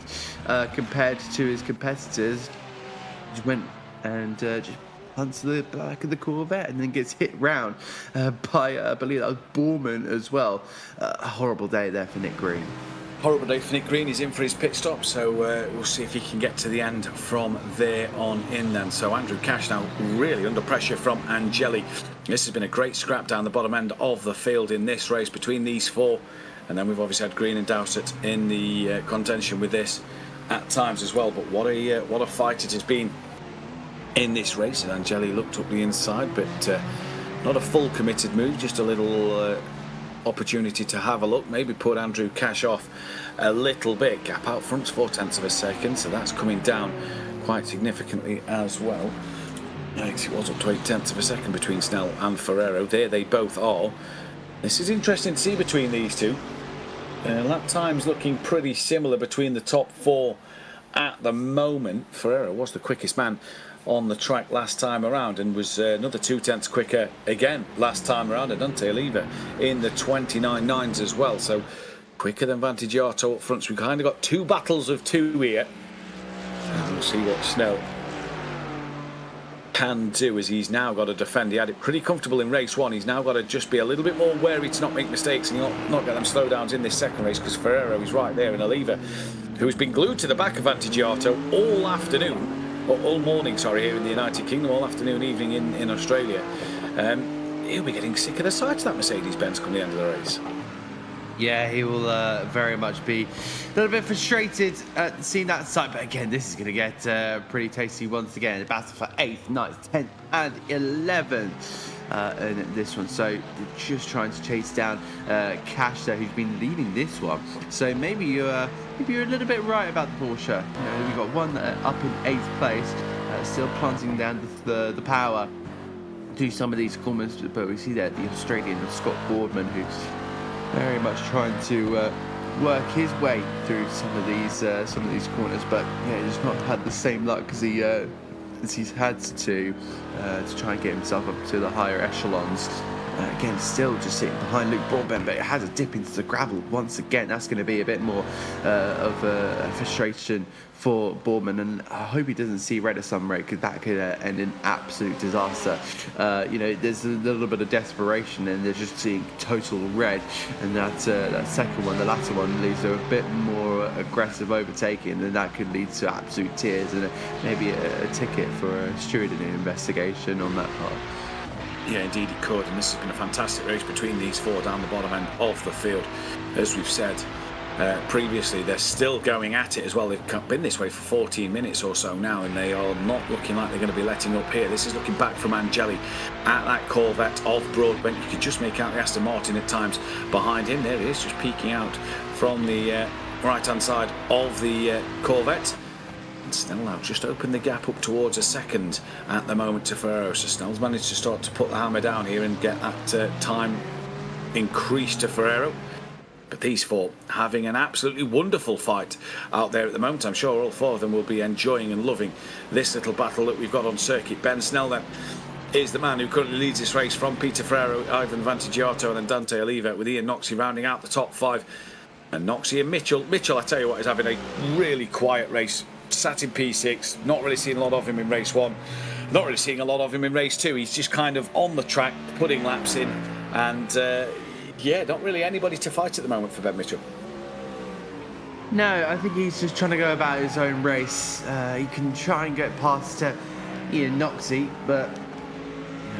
compared to his competitors. Just went and just punts the back of the Corvette and then gets hit round by, I believe that was Borman as well. A horrible day there for Nick Green. Horrible day for Nick Green. He's in for his pit stop, so we'll see if he can get to the end from there on in then. So Andrew Cash now really under pressure from Angeli. This has been a great scrap down the bottom end of the field in this race between these 4, and then we've obviously had Green and Dowsett in the contention with this at times as well. But what a fight it has been in this race. And Angeli looked up the inside, but not a full committed move, just a little opportunity to have a look, maybe put Andrew Cash off a little bit. Gap out front's 0.4 of a second, so that's coming down quite significantly as well. It was up to 0.8 of a second between Snell and Ferrero. There they both are. This is interesting to see between these two. Lap times looking pretty similar between the top 4 at the moment. Ferrero was the quickest man on the track last time around and was another 0.2 quicker again last time around, and Dante Oliva in the 29.9s as well, so quicker than Vantagiato up front. So we've kind of got 2 battles of 2 here, and we'll see what Snell can do, as he's now got to defend. He had it pretty comfortable in race 1. He's now got to just be a little bit more wary to not make mistakes and not get them slowdowns in this second race, because Ferrero is right there, and Oliva, who's been glued to the back of Vantagiato all afternoon, all morning, here in the United Kingdom, all afternoon, evening in Australia. He'll be getting sick of the sight of that Mercedes-Benz come the end of the race. Yeah, he will very much be a little bit frustrated at seeing that sight. But again, this is going to get pretty tasty once again. A battle for 8th, 9th, 10th and 11th in this one. So just trying to chase down Cash there, who's been leading this one. So maybe you're a little bit right about the Porsche. We've got one up in 8th place, still planting down the power to some of these corners. But we see there the Australian Scott Boardman, who's very much trying to work his way through some of these corners, but yeah, he's not had the same luck as he's had to try and get himself up to the higher echelons. Again, still just sitting behind Luke Broadbent, but it has a dip into the gravel once again. That's going to be a bit more of a frustration for Boardman, and I hope he doesn't see red at some rate, because that could end in absolute disaster. There's a little bit of desperation, and they're just seeing total red, and that second one, the latter one, leads to a bit more aggressive overtaking, and that could lead to absolute tears and maybe a ticket for a stewarding investigation on that part. Yeah, indeed it could, and this has been a fantastic race between these 4 down the bottom end of the field. As we've said previously, they're still going at it as well. They've been this way for 14 minutes or so now, and they are not looking like they're going to be letting up here. This is looking back from Angeli at that Corvette of Broadbent. You could just make out the Aston Martin at times behind him. There he is, just peeking out from the right-hand side of the Corvette. Snell now just opened the gap up towards a second at the moment to Ferrero. So Snell's managed to start to put the hammer down here and get that time increased to Ferrero. But these four having an absolutely wonderful fight out there at the moment. I'm sure all four of them will be enjoying and loving this little battle that we've got on circuit. Ben Snell then is the man who currently leads this race from Peter Ferrero, Ivan Vantigiato and then Dante Oliva, with Ian Noxie rounding out the top five. And Noxie and Mitchell, I tell you what, is having a really quiet race. Sat in P6, not really seeing a lot of him in race 1, not really seeing a lot of him in race 2. He's just kind of on the track, putting laps in, and yeah, not really anybody to fight at the moment for Ben Mitchell. No, I think he's just trying to go about his own race. He can try and get past Ian Noxie, but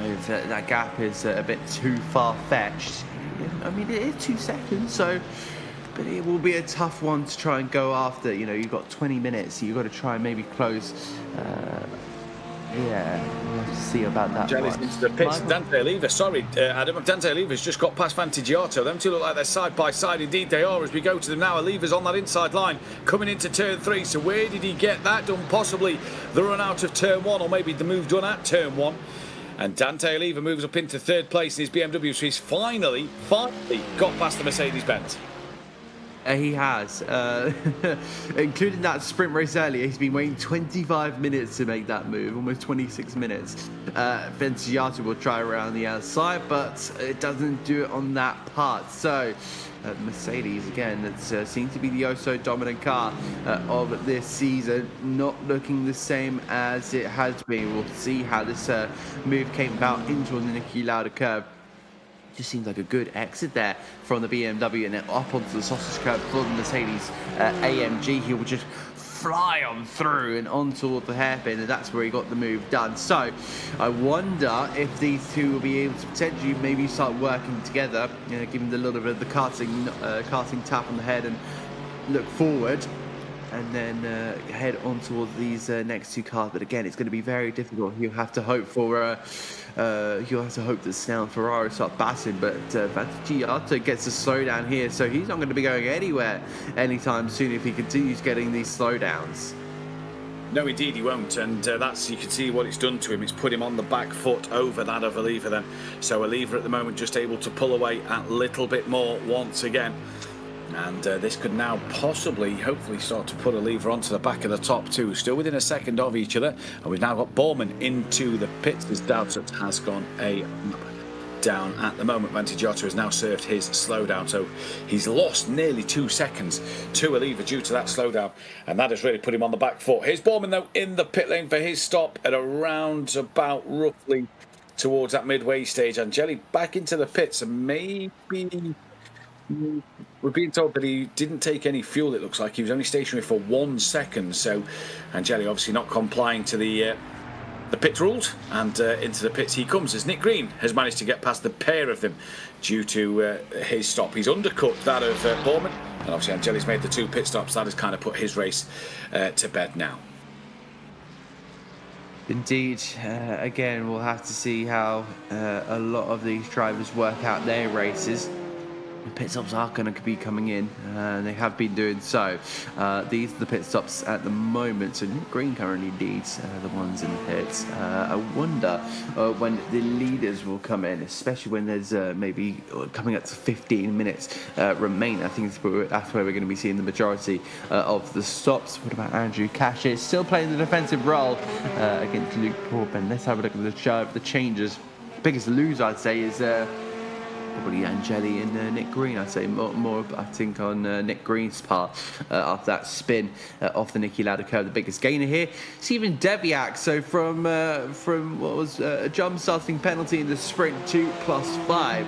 if that gap is a bit too far-fetched. I mean, it is 2 seconds, so... But it will be a tough one to try and go after. You've got 20 minutes, so you've got to try and maybe close. Yeah, we'll have to see about that. Jelly's into the pits. Dante Oliva, sorry, Adam. Dante Oliva's just got past Vantigiato. Them two look like they're side by side. Indeed, they are as we go to them now. Oliva's on that inside line, coming into turn 3. So where did he get that done? Possibly the run out of turn 1, or maybe the move done at turn 1. And Dante Oliva moves up into 3rd place in his BMW, so he's finally got past the Mercedes-Benz. He has, including that sprint race earlier. He's been waiting 25 minutes to make that move, almost 26 minutes. Vantigiato will try around the outside, but it doesn't do it on that part. So Mercedes, again, that seems to be the oh-so dominant car of this season, not looking the same as it has been. We'll see how this move came about into the Niki Lauda curve. Just seems like a good exit there from the BMW, and then up onto the sausage curb for the Mercedes AMG. He will just fly on through and onto the hairpin, and that's where he got the move done. So I wonder if these two will be able to potentially maybe start working together, give him a little bit of the karting tap on the head and look forward, and then head on towards these next two cars. But again, it's going to be very difficult. You have to hope for you'll have to hope that Snell and Ferrari start battling, but Vantigiato gets a slowdown here, so he's not going to be going anywhere anytime soon if he continues getting these slowdowns. No, indeed he won't, and that's, you can see what it's done to him. It's put him on the back foot over that of Oliva then. So Oliva at the moment just able to pull away a little bit more once again. And this could now possibly, hopefully, start to put Oliva onto the back of the top two. Still within a second of each other. And we've now got Borman into the pits as Dowsett has gone a down at the moment. Vantigiato has now served his slowdown. So he's lost nearly 2 seconds to Oliva due to that slowdown. And that has really put him on the back foot. Here's Borman, though, in the pit lane for his stop at around about roughly towards that midway stage. Angeli back into the pits, and maybe... We're being told that he didn't take any fuel, it looks like. He was only stationary for 1 second. So Angeli obviously not complying to the pit rules. And into the pits he comes as Nick Green has managed to get past the pair of them due to his stop. He's undercut that of Borman. And obviously Angeli's made the 2 pit stops. That has kind of put his race to bed now. Indeed. Again, we'll have to see how a lot of these drivers work out their races. The pit stops are going to be coming in, and they have been doing so. These are the pit stops at the moment. So Nick Green currently leads the ones in the pits. I wonder when the leaders will come in, especially when there's maybe coming up to 15 minutes remain. I think that's where we're going to be seeing the majority of the stops. What about Andrew Cashier? Still playing the defensive role against Luke Porpen. Let's have a look at the changes. Biggest lose, I'd say, is... probably Angeli and Nick Green. I'd say more I think on Nick Green's part after that spin off the Niki Lauda curve. The biggest gainer here, Steven Deviak. So from what was a jump starting penalty in the sprint to +5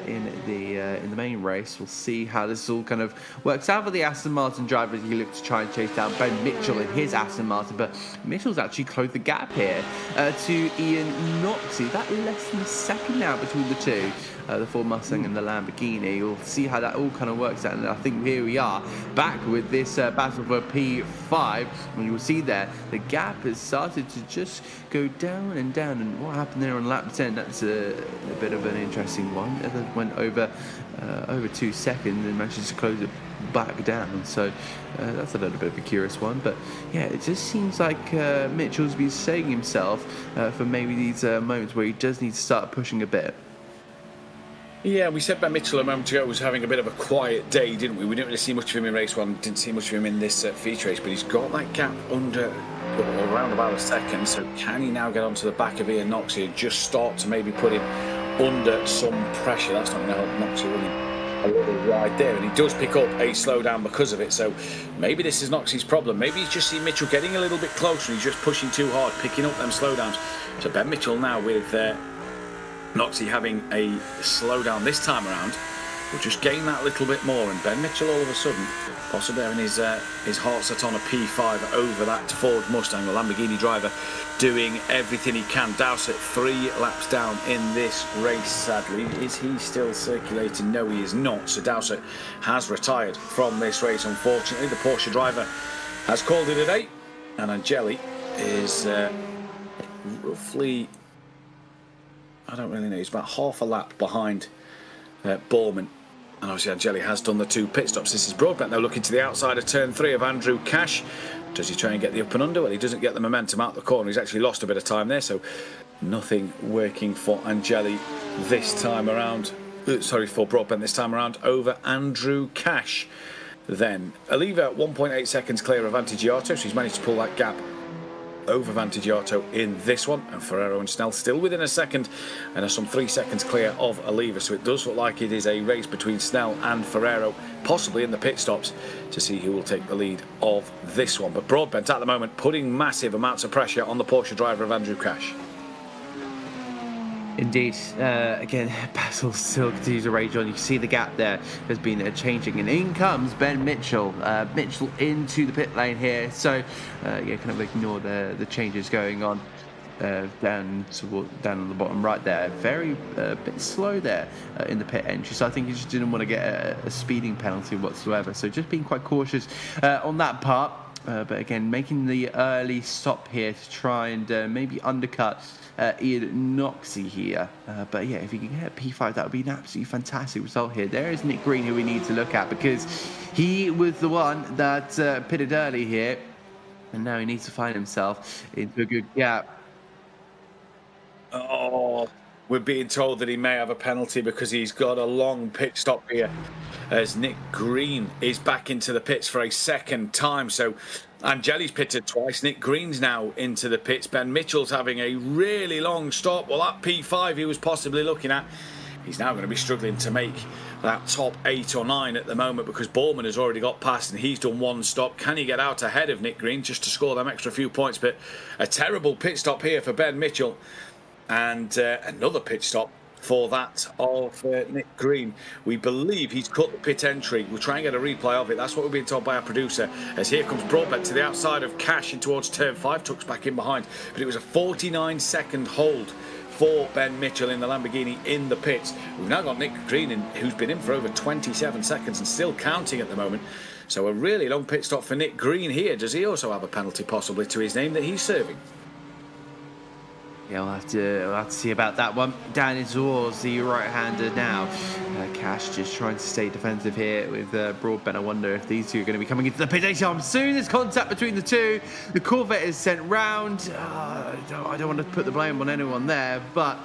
in the main race. We'll see how this all kind of works out for the Aston Martin driver as he looks to try and chase down Ben Mitchell in his Aston Martin, but Mitchell's actually closed the gap here to Ian Noxie. That less than a second now between the two. The Ford Mustang and the Lamborghini. We'll see how that all kind of works out, and I think here we are back with this battle for P5, and you will see there the gap has started to just go down and down, and what happened there on lap 10, that's a bit of an interesting one. It went over 2 seconds and managed to close it back down, so that's a little bit of a curious one. But yeah, it just seems like Mitchell's been saving himself for maybe these moments where he does need to start pushing a bit. Yeah, we said Ben Mitchell a moment ago was having a bit of a quiet day, didn't we? We didn't really see much of him in race one, didn't see much of him in this feature race, but he's got that gap under or around about a second. So can he now get onto the back of Ian Knoxie and just start to maybe put him under some pressure? That's not going to help Knoxie really a little ride there, and he does pick up a slowdown because of it. So maybe this is Knoxie's problem. Maybe he's just seen Mitchell getting a little bit closer and he's just pushing too hard, picking up them slowdowns. So Ben Mitchell now with Knoxie having a slowdown this time around will just gain that little bit more, and Ben Mitchell all of a sudden possibly having his heart set on a P5 over that Ford Mustang. The Lamborghini driver doing everything he can. Dowsett 3 laps down in this race, sadly. Is he still circulating? No, he is not. So Dowsett has retired from this race, unfortunately. The Porsche driver has called it a day, and Angeli is roughly, I don't really know, he's about half a lap behind Borman. And obviously Angeli has done the 2 pit stops. This is Broadbent now looking to the outside of turn 3 of Andrew Cash. Does he try and get the up and under? Well, he doesn't get the momentum out the corner. He's actually lost a bit of time there, so nothing working for Angeli this time around. Sorry, for Broadbent this time around over Andrew Cash. Then Oliva 1.8 seconds clear of Vantigiato, so he's managed to pull that gap over Vantigiato in this one, and Ferrero and Snell still within a second and are some 3 seconds clear of Oliva. So it does look like it is a race between Snell and Ferrero, possibly in the pit stops, to see who will take the lead of this one. But Broadbent at the moment putting massive amounts of pressure on the Porsche driver of Andrew Cash. Indeed. Again, Basil still continues to rage on. You can see the gap there has been changing, and in comes Ben Mitchell. Mitchell into the pit lane here. So, yeah, kind of ignore the changes going on down on the bottom right there. Very bit slow there in the pit entry. So I think he just didn't want to get a speeding penalty whatsoever. So just being quite cautious on that part. But again, making the early stop here to try and maybe undercut Ian Knoxie here. But yeah, if he can get a P5, that would be an absolutely fantastic result here. There is Nick Green, who we need to look at, because he was the one that pitted early here, and now he needs to find himself into a good gap. Oh, we're being told that he may have a penalty because he's got a long pit stop here, as Nick Green is back into the pits for a second time. So Angeli's pitted twice. Nick Green's now into the pits. Ben Mitchell's having a really long stop. Well, that P5 he was possibly looking at, he's now going to be struggling to make that top 8 or 9 at the moment, because Borman has already got past and he's done 1 stop. Can he get out ahead of Nick Green just to score them extra few points? But a terrible pit stop here for Ben Mitchell, and another pit stop for that of Nick Green. We believe he's cut the pit entry. We'll try and get a replay of it. That's what we're being told by our producer, as here comes Broadbent to the outside of Cash in towards turn 5, tucks back in behind. But it was a 49-second hold for Ben Mitchell in the Lamborghini in the pits. We've now got Nick Green in, who's been in for over 27 seconds and still counting at the moment. So a really long pit stop for Nick Green here. Does he also have a penalty possibly to his name that he's serving? Yeah, we'll have to see about that one. Down in towards the right-hander now. Cash just trying to stay defensive here with Broadbent. I wonder if these two are going to be coming into the pit anytime soon. There's contact between the two. The Corvette is sent round. I don't want to put the blame on anyone there, but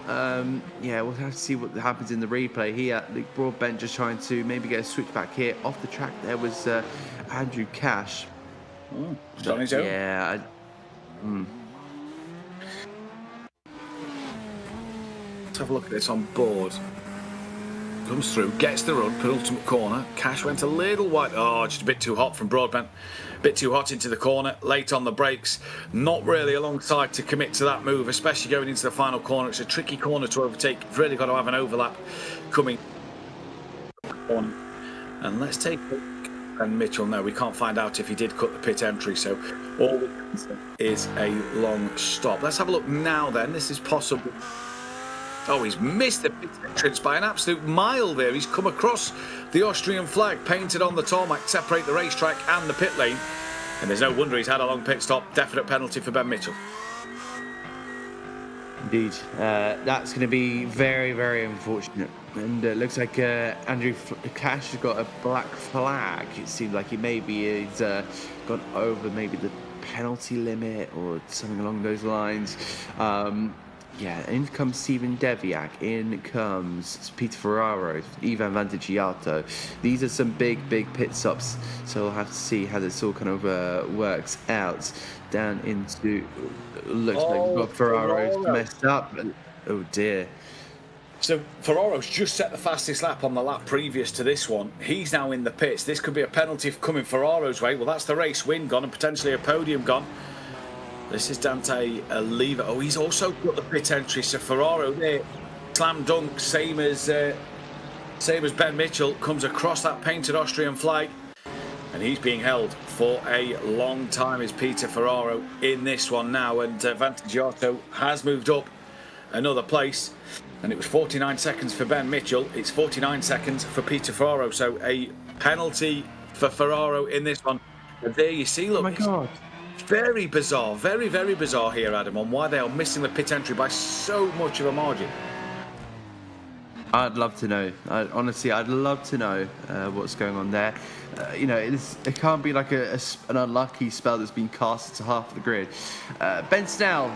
yeah, we'll have to see what happens in the replay here. Broadbent just trying to maybe get a switch back here. Off the track there was Andrew Cash. On his own? Yeah. Let's have a look at this on board. Comes through, gets the run, penultimate corner. Cash went a little wide. Oh, just a bit too hot from Broadbent. A bit too hot into the corner, late on the brakes. Not really alongside to commit to that move, especially going into the final corner. It's a tricky corner to overtake. You've really got to have an overlap coming on. And let's take a look. And Mitchell, no, we can't find out if he did cut the pit entry, so all we can see is a long stop. Let's have a look now then. This is possible. Oh, he's missed the pit entrance by an absolute mile there. He's come across the Austrian flag painted on the tarmac to separate the racetrack and the pit lane. And there's no wonder he's had a long pit stop. Definite penalty for Ben Mitchell. Indeed. That's going to be very, very unfortunate. And it looks like Andrew Cash has got a black flag. It seems like he maybe has gone over maybe the penalty limit or something along those lines. Yeah, in comes Steven Deviak, in comes Peter Ferraro, Ivan Vantigiato. These are some big pit stops, so we'll have to see how this all kind of works out. Down into, looks like we've got Ferraro's messed up. Oh dear. So Ferraro's just set the fastest lap on the lap previous to this one. He's now in the pits. This could be a penalty coming Ferraro's way. Well, that's the race win gone and potentially a podium gone. This is Dante Oliva. Oh, he's also got the pit entry. So Ferraro there, slam dunk, same as Ben Mitchell, comes across that painted Austrian flag. And he's being held for a long time, is Peter Ferraro in this one now. And Vantigiato has moved up another place. And it was 49 seconds for Ben Mitchell. It's 49 seconds for Peter Ferraro. So a penalty for Ferraro in this one. And there you see, look. Oh my God. Very bizarre, very bizarre here, Adam, on why they are missing the pit entry by so much of a margin. I'd love to know. Honestly, I'd love to know what's going on there. It can't be like an unlucky spell that's been casted to half of the grid. Ben Snell,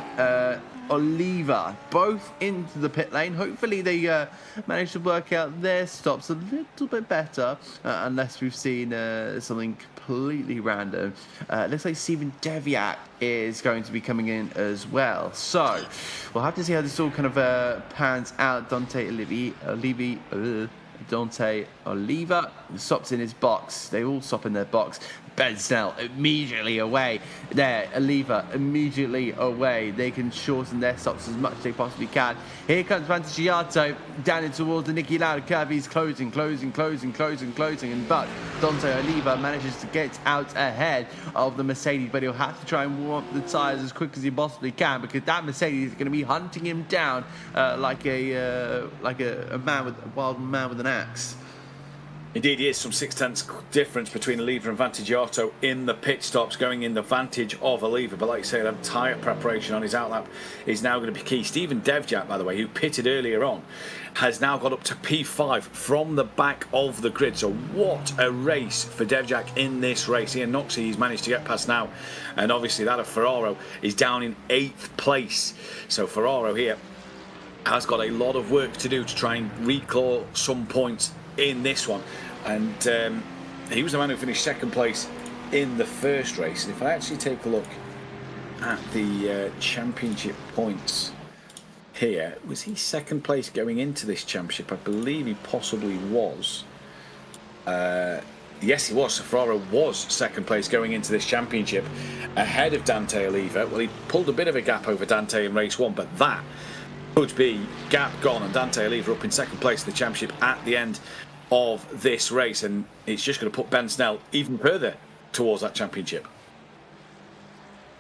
Oliva, both into the pit lane. Hopefully they manage to work out their stops a little bit better, unless we've seen something completely random. Looks like Steven Deviak is going to be coming in as well. So we'll have to see how this all kind of pans out. Dante Oliva stops in his box. They all stop in their box. Ben Snell immediately away. There, Oliva immediately away. They can shorten their stops as much as they possibly can. Here comes Vantigiato down in towards the Niki Lauda curve. He's closing. And but Dante Oliva manages to get out ahead of the Mercedes, but he'll have to try and warm up the tyres as quick as he possibly can, because that Mercedes is going to be hunting him down like a wild man with an axe. Indeed, he is some 6/10 difference between Oliva and Vantigiato in the pit stops, going in the vantage of Oliva. But like you say, that tyre preparation on his outlap is now going to be key. Steven Devjak, by the way, who pitted earlier on, has now got up to P5 from the back of the grid. So what a race for Devjak in this race. Ian Noxie he's managed to get past now. And obviously that of Ferraro is down in 8th place. So Ferraro here has got a lot of work to do to try and reclaw some points in this one. And he was the man who finished 2nd place in the first race. And if I actually take a look at the championship points here, was he 2nd place going into this championship? I believe he possibly was. Yes, he was. So Ferraro was 2nd place going into this championship ahead of Dante Oliva. Well, he pulled a bit of a gap over Dante in race 1, but that could be gap gone, and Dante Oliva up in 2nd place in the championship at the end of this race, and it's just going to put Ben Snell even further towards that championship.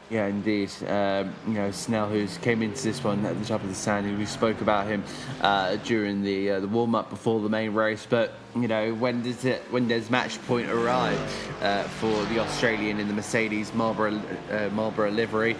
Yeah, indeed. Snell, who came into this one at the top of the standing, we spoke about him during the warm-up before the main race. But when does match point arrive for the Australian in the Mercedes Marlboro livery?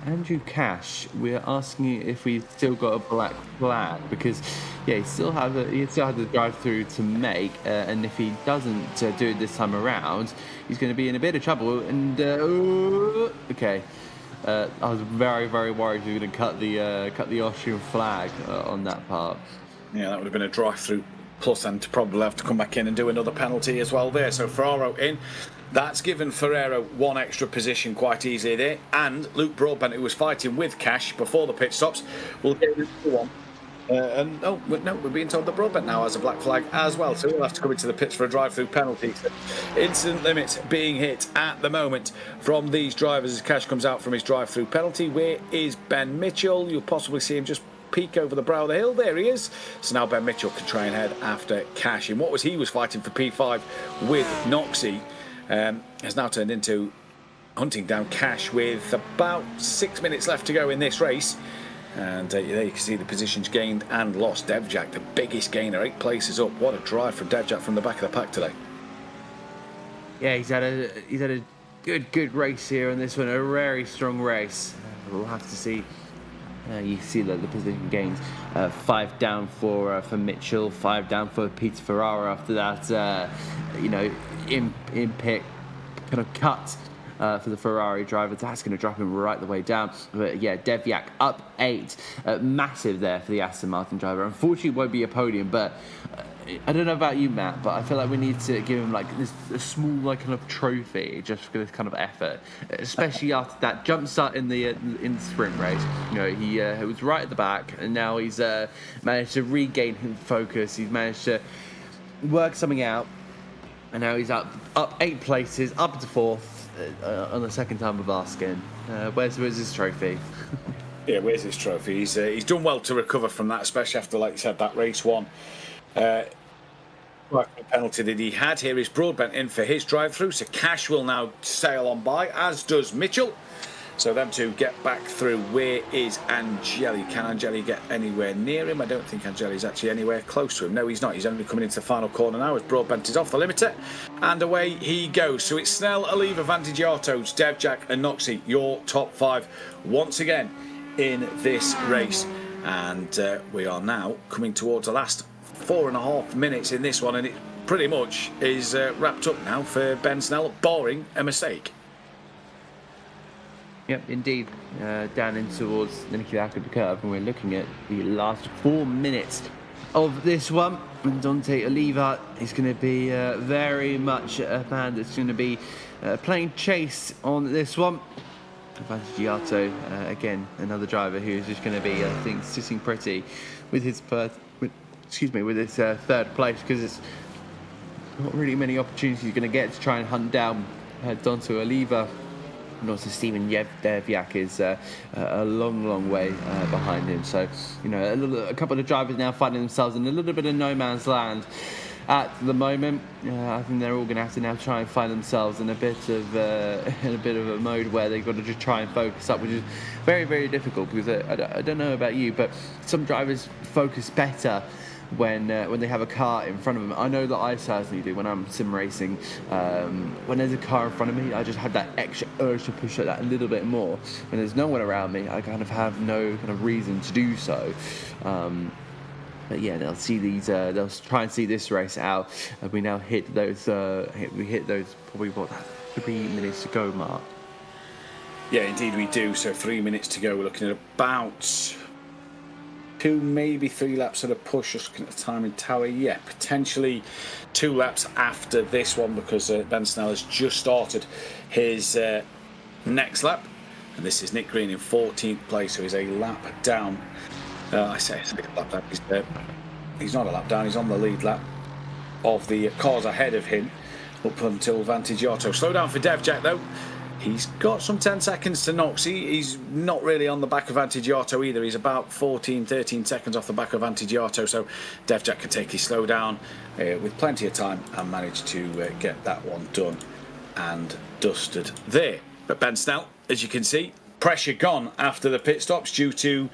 Andrew Cash, we're asking you if we've still got a black flag, because he still has the drive-through to make, and if he doesn't do it this time around, he's going to be in a bit of trouble. And okay, I was very worried we were going to cut the Austrian flag on that part. Yeah, that would have been a drive-through plus, and to probably have to come back in and do another penalty as well there. So Ferraro in. That's given Ferrero one extra position quite easily there. And Luke Broadbent, who was fighting with Cash before the pit stops, will get another one. We're being told that Broadbent now has a black flag as well. So we'll have to come into the pits for a drive-through penalty. So incident limits being hit at the moment from these drivers as Cash comes out from his drive-through penalty. Where is Ben Mitchell? You'll possibly see him just peek over the brow of the hill. There he is. So now Ben Mitchell can try and head after Cash. And he was fighting for P5 with Noxie. Has now turned into hunting down Cash with about 6 minutes left to go in this race. And there you can see the positions gained and lost. Devjak, the biggest gainer, 8 places up. What a drive from Devjak from the back of the pack today. Yeah, he's had a good race here in this one, a very strong race. We'll have to see. You see the position gains. 5 down for Mitchell, 5 down for Peter Ferraro. After that, in pit kind of cut for the Ferrari driver. That's going to drop him right the way down. But yeah, Devyak up 8. Massive there for the Aston Martin driver. Unfortunately, it won't be a podium, but I don't know about you, Matt, but I feel like we need to give him like a small like kind of trophy just for this kind of effort, especially after that jump start in the sprint race. You know, he was right at the back, and now he's managed to regain his focus. He's managed to work something out, and now he's up 8 places, up to 4th on the second time of asking. Where's his trophy? Yeah, where's his trophy? He's done well to recover from that, especially after, like you said, that race one. Penalty that he had. Here is Broadbent in for his drive-through, so Cash will now sail on by, as does Mitchell. So them two get back through. Where is Angeli? Can Angeli get anywhere near him? I don't think Angeli's actually anywhere close to him. No, he's not. He's only coming into the final corner now as Broadbent is off the limiter, and away he goes. So it's Snell, Oliva, Vantagiatos, Devjack and Noxie, your top 5 once again in this race. And we are now coming towards the last 4.5 minutes in this one, and it pretty much is wrapped up now for Ben Snell, barring a mistake. Yep, indeed. Down in towards the Niki Lauda curve, and we're looking at the last 4 minutes of this one. And Dante Oliva is going to be very much a man that's going to be playing chase on this one. Vantagiato, again, another driver who's just going to be, I think, sitting pretty with his third place, because it's not really many opportunities you're going to get to try and hunt down Dante Oliva. And also Steven Devyak is a long way behind him. So, you know, a couple of drivers now finding themselves in a little bit of no man's land at the moment. I think they're all going to have to now try and find themselves in a bit of a mode where they've got to just try and focus up, which is very, very difficult, because I don't know about you, but some drivers focus better when they have a car in front of them. I know that I certainly do when I'm sim racing. When there's a car in front of me, I just have that extra urge to push that a little bit more. When there's no one around me, I kind of have no kind of reason to do so. But yeah, they'll try and see this race out. We now hit those probably 3 minutes to go mark. Yeah, indeed we do. So 3 minutes to go. We're looking at about 2, maybe 3 laps at a push. Just looking at the timing tower. Yeah, potentially 2 laps after this one, because Ben Snell has just started his next lap. And this is Nick Green in 14th place, so he's a lap down. I say it's a bit lap down. He's not a lap down. He's on the lead lap of the cars ahead of him up until Vantagiato. Slow down for Devjack though. He's got some 10 seconds to Noxie. He's not really on the back of Vantagiato either. He's about 13 seconds off the back of Vantagiato. So Devjack can take his slow down with plenty of time and manage to get that one done and dusted there. But Ben Snell, as you can see, pressure gone after the pit stops due to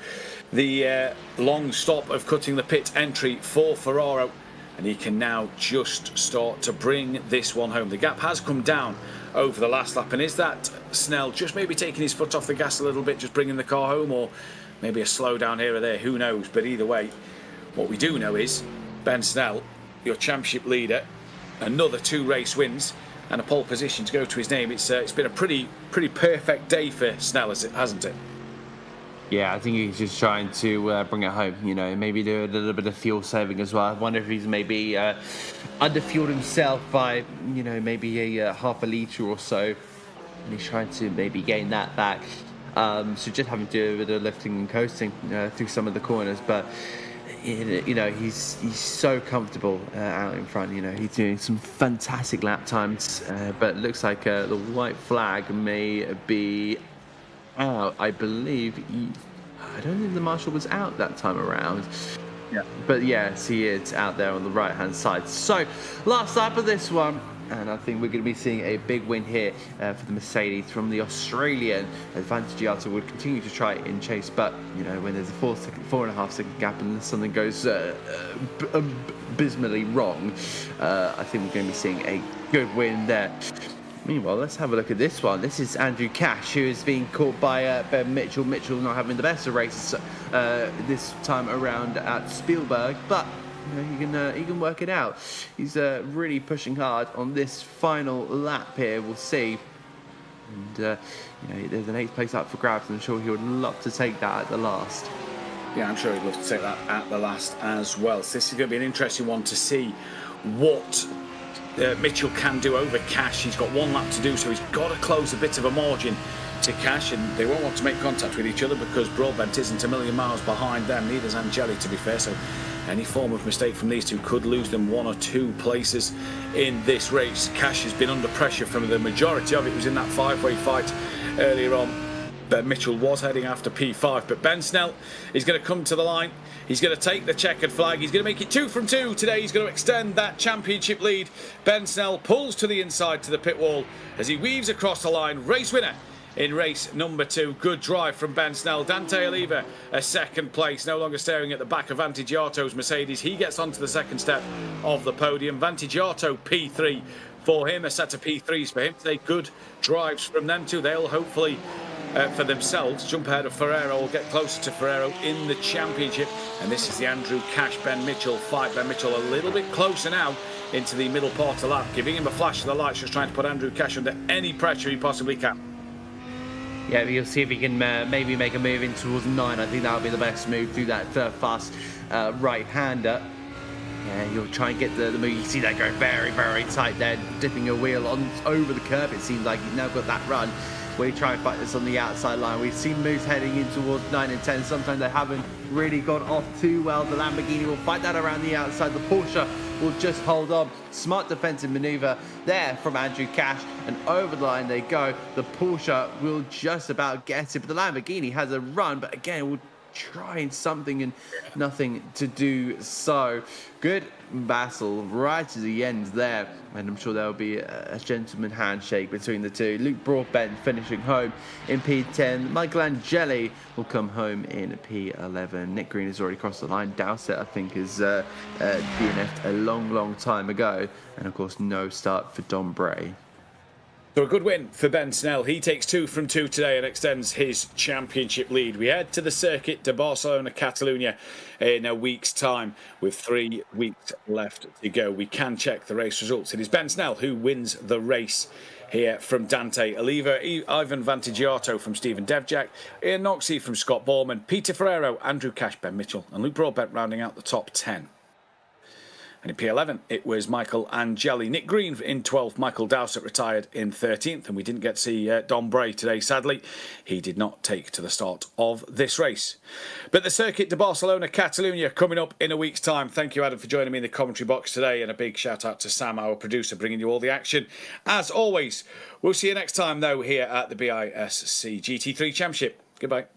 the long stop of cutting the pit entry for Ferraro, and he can now just start to bring this one home. The gap has come down over the last lap, and is that Snell just maybe taking his foot off the gas a little bit, just bringing the car home, or maybe a slowdown here or there, who knows? But either way, what we do know is Ben Snell, your championship leader, another 2 race wins and a pole position to go to his name. It's been a pretty perfect day for Snell, hasn't it? Yeah, I think he's just trying to bring it home, you know, maybe do a little bit of fuel saving as well. I wonder if he's maybe underfueled himself by, you know, maybe a half a litre or so, and he's trying to maybe gain that back. So just having to do a bit of lifting and coasting through some of the corners, but you know, he's so comfortable out in front. You know, he's doing some fantastic lap times, but it looks like the white flag may be out. I believe I don't think the marshal was out that time around. Yeah, but yes, he is out there on the right hand side. So last lap of this one, and I think we're going to be seeing a big win here for the Mercedes from the Australian. Vantagiato would continue to try and chase, but you know, when there's a 4.5 second gap and something goes abysmally wrong, I think we're going to be seeing a good win there. Meanwhile, let's have a look at this one. This is Andrew Cash, who is being caught by Ben Mitchell. Mitchell not having the best of races this time around at Spielberg, but you know, he can work it out. He's really pushing hard on this final lap here. We'll see And there's an 8th place up for grabs, and I'm sure he would love to take that at the last. Yeah, I'm sure he'd love to take that at the last as well. So this is going to be an interesting one to see what Mitchell can do over Cash. He's got 1 lap to do, so he's got to close a bit of a margin to Cash, and they won't want to make contact with each other because Broadbent isn't a million miles behind them, neither's Angeli, to be fair, so any form of mistake from these two could lose them 1 or 2 places in this race. Cash has been under pressure from the majority of it. It was in that 5-way fight earlier on. But Mitchell was heading after P5, but Ben Snell is going to come to the line. He's going to take the checkered flag. He's going to make it 2 from 2 today. He's going to extend that championship lead. Ben Snell pulls to the inside to the pit wall as he weaves across the line. Race winner in race number 2. Good drive from Ben Snell. Dante Oliva, a 2nd place, no longer staring at the back of Vantigiato's Mercedes. He gets onto the 2nd step of the podium. Vantigiato P3 for him, a set of P3s for him. They good drives from them too. They'll hopefully for themselves jump ahead of Ferrero or get closer to Ferrero in the championship. And this is the Andrew Cash Ben Mitchell fight. Ben Mitchell a little bit closer now into the middle part of the lap, giving him a flash of the lights, just trying to put Andrew Cash under any pressure he possibly can. Yeah, you'll see if he can maybe make a move in towards 9. I think that would be the best move through that fast right-hander. Yeah, you'll try and get the move. You see that go very, very tight there, dipping a wheel over the curb. It seems like he's now got that run where you try and fight this on the outside line. We've seen moves heading in towards 9 and 10. Sometimes they haven't really gone off too well. The Lamborghini will fight that around the outside. The Porsche will just hold on. Smart defensive maneuver there from Andrew Cash, and over the line they go. The Porsche will just about get it, but the Lamborghini has a run, but again will trying something and nothing to do so. Good battle right to the end there, and I'm sure there will be a gentleman handshake between the two. Luke Broadbent finishing home in P10. Michael Angeli will come home in P11. Nick Green has already crossed the line. Dowsett, I think, is DNF'd a long time ago, and of course no start for Dom Bray. So a good win for Ben Snell. He takes 2 from 2 today and extends his championship lead. We head to the circuit de Barcelona, Catalunya in a week's time with 3 weeks left to go. We can check the race results. It is Ben Snell who wins the race here from Dante Oliva, Ivan Vantigiato from Stephen Devjack, Ian Noxie from Scott Borman, Peter Ferrero, Andrew Cash, Ben Mitchell and Luke Broadbent rounding out the top 10. And in P11, it was Michael Angeli. Nick Green in 12th. Michael Dowsett retired in 13th. And we didn't get to see Dom Bray today, sadly. He did not take to the start of this race. But the Circuit de Barcelona, Catalunya, coming up in a week's time. Thank you, Adam, for joining me in the commentary box today. And a big shout out to Sam, our producer, bringing you all the action. As always, we'll see you next time, though, here at the BISC GT3 Championship. Goodbye.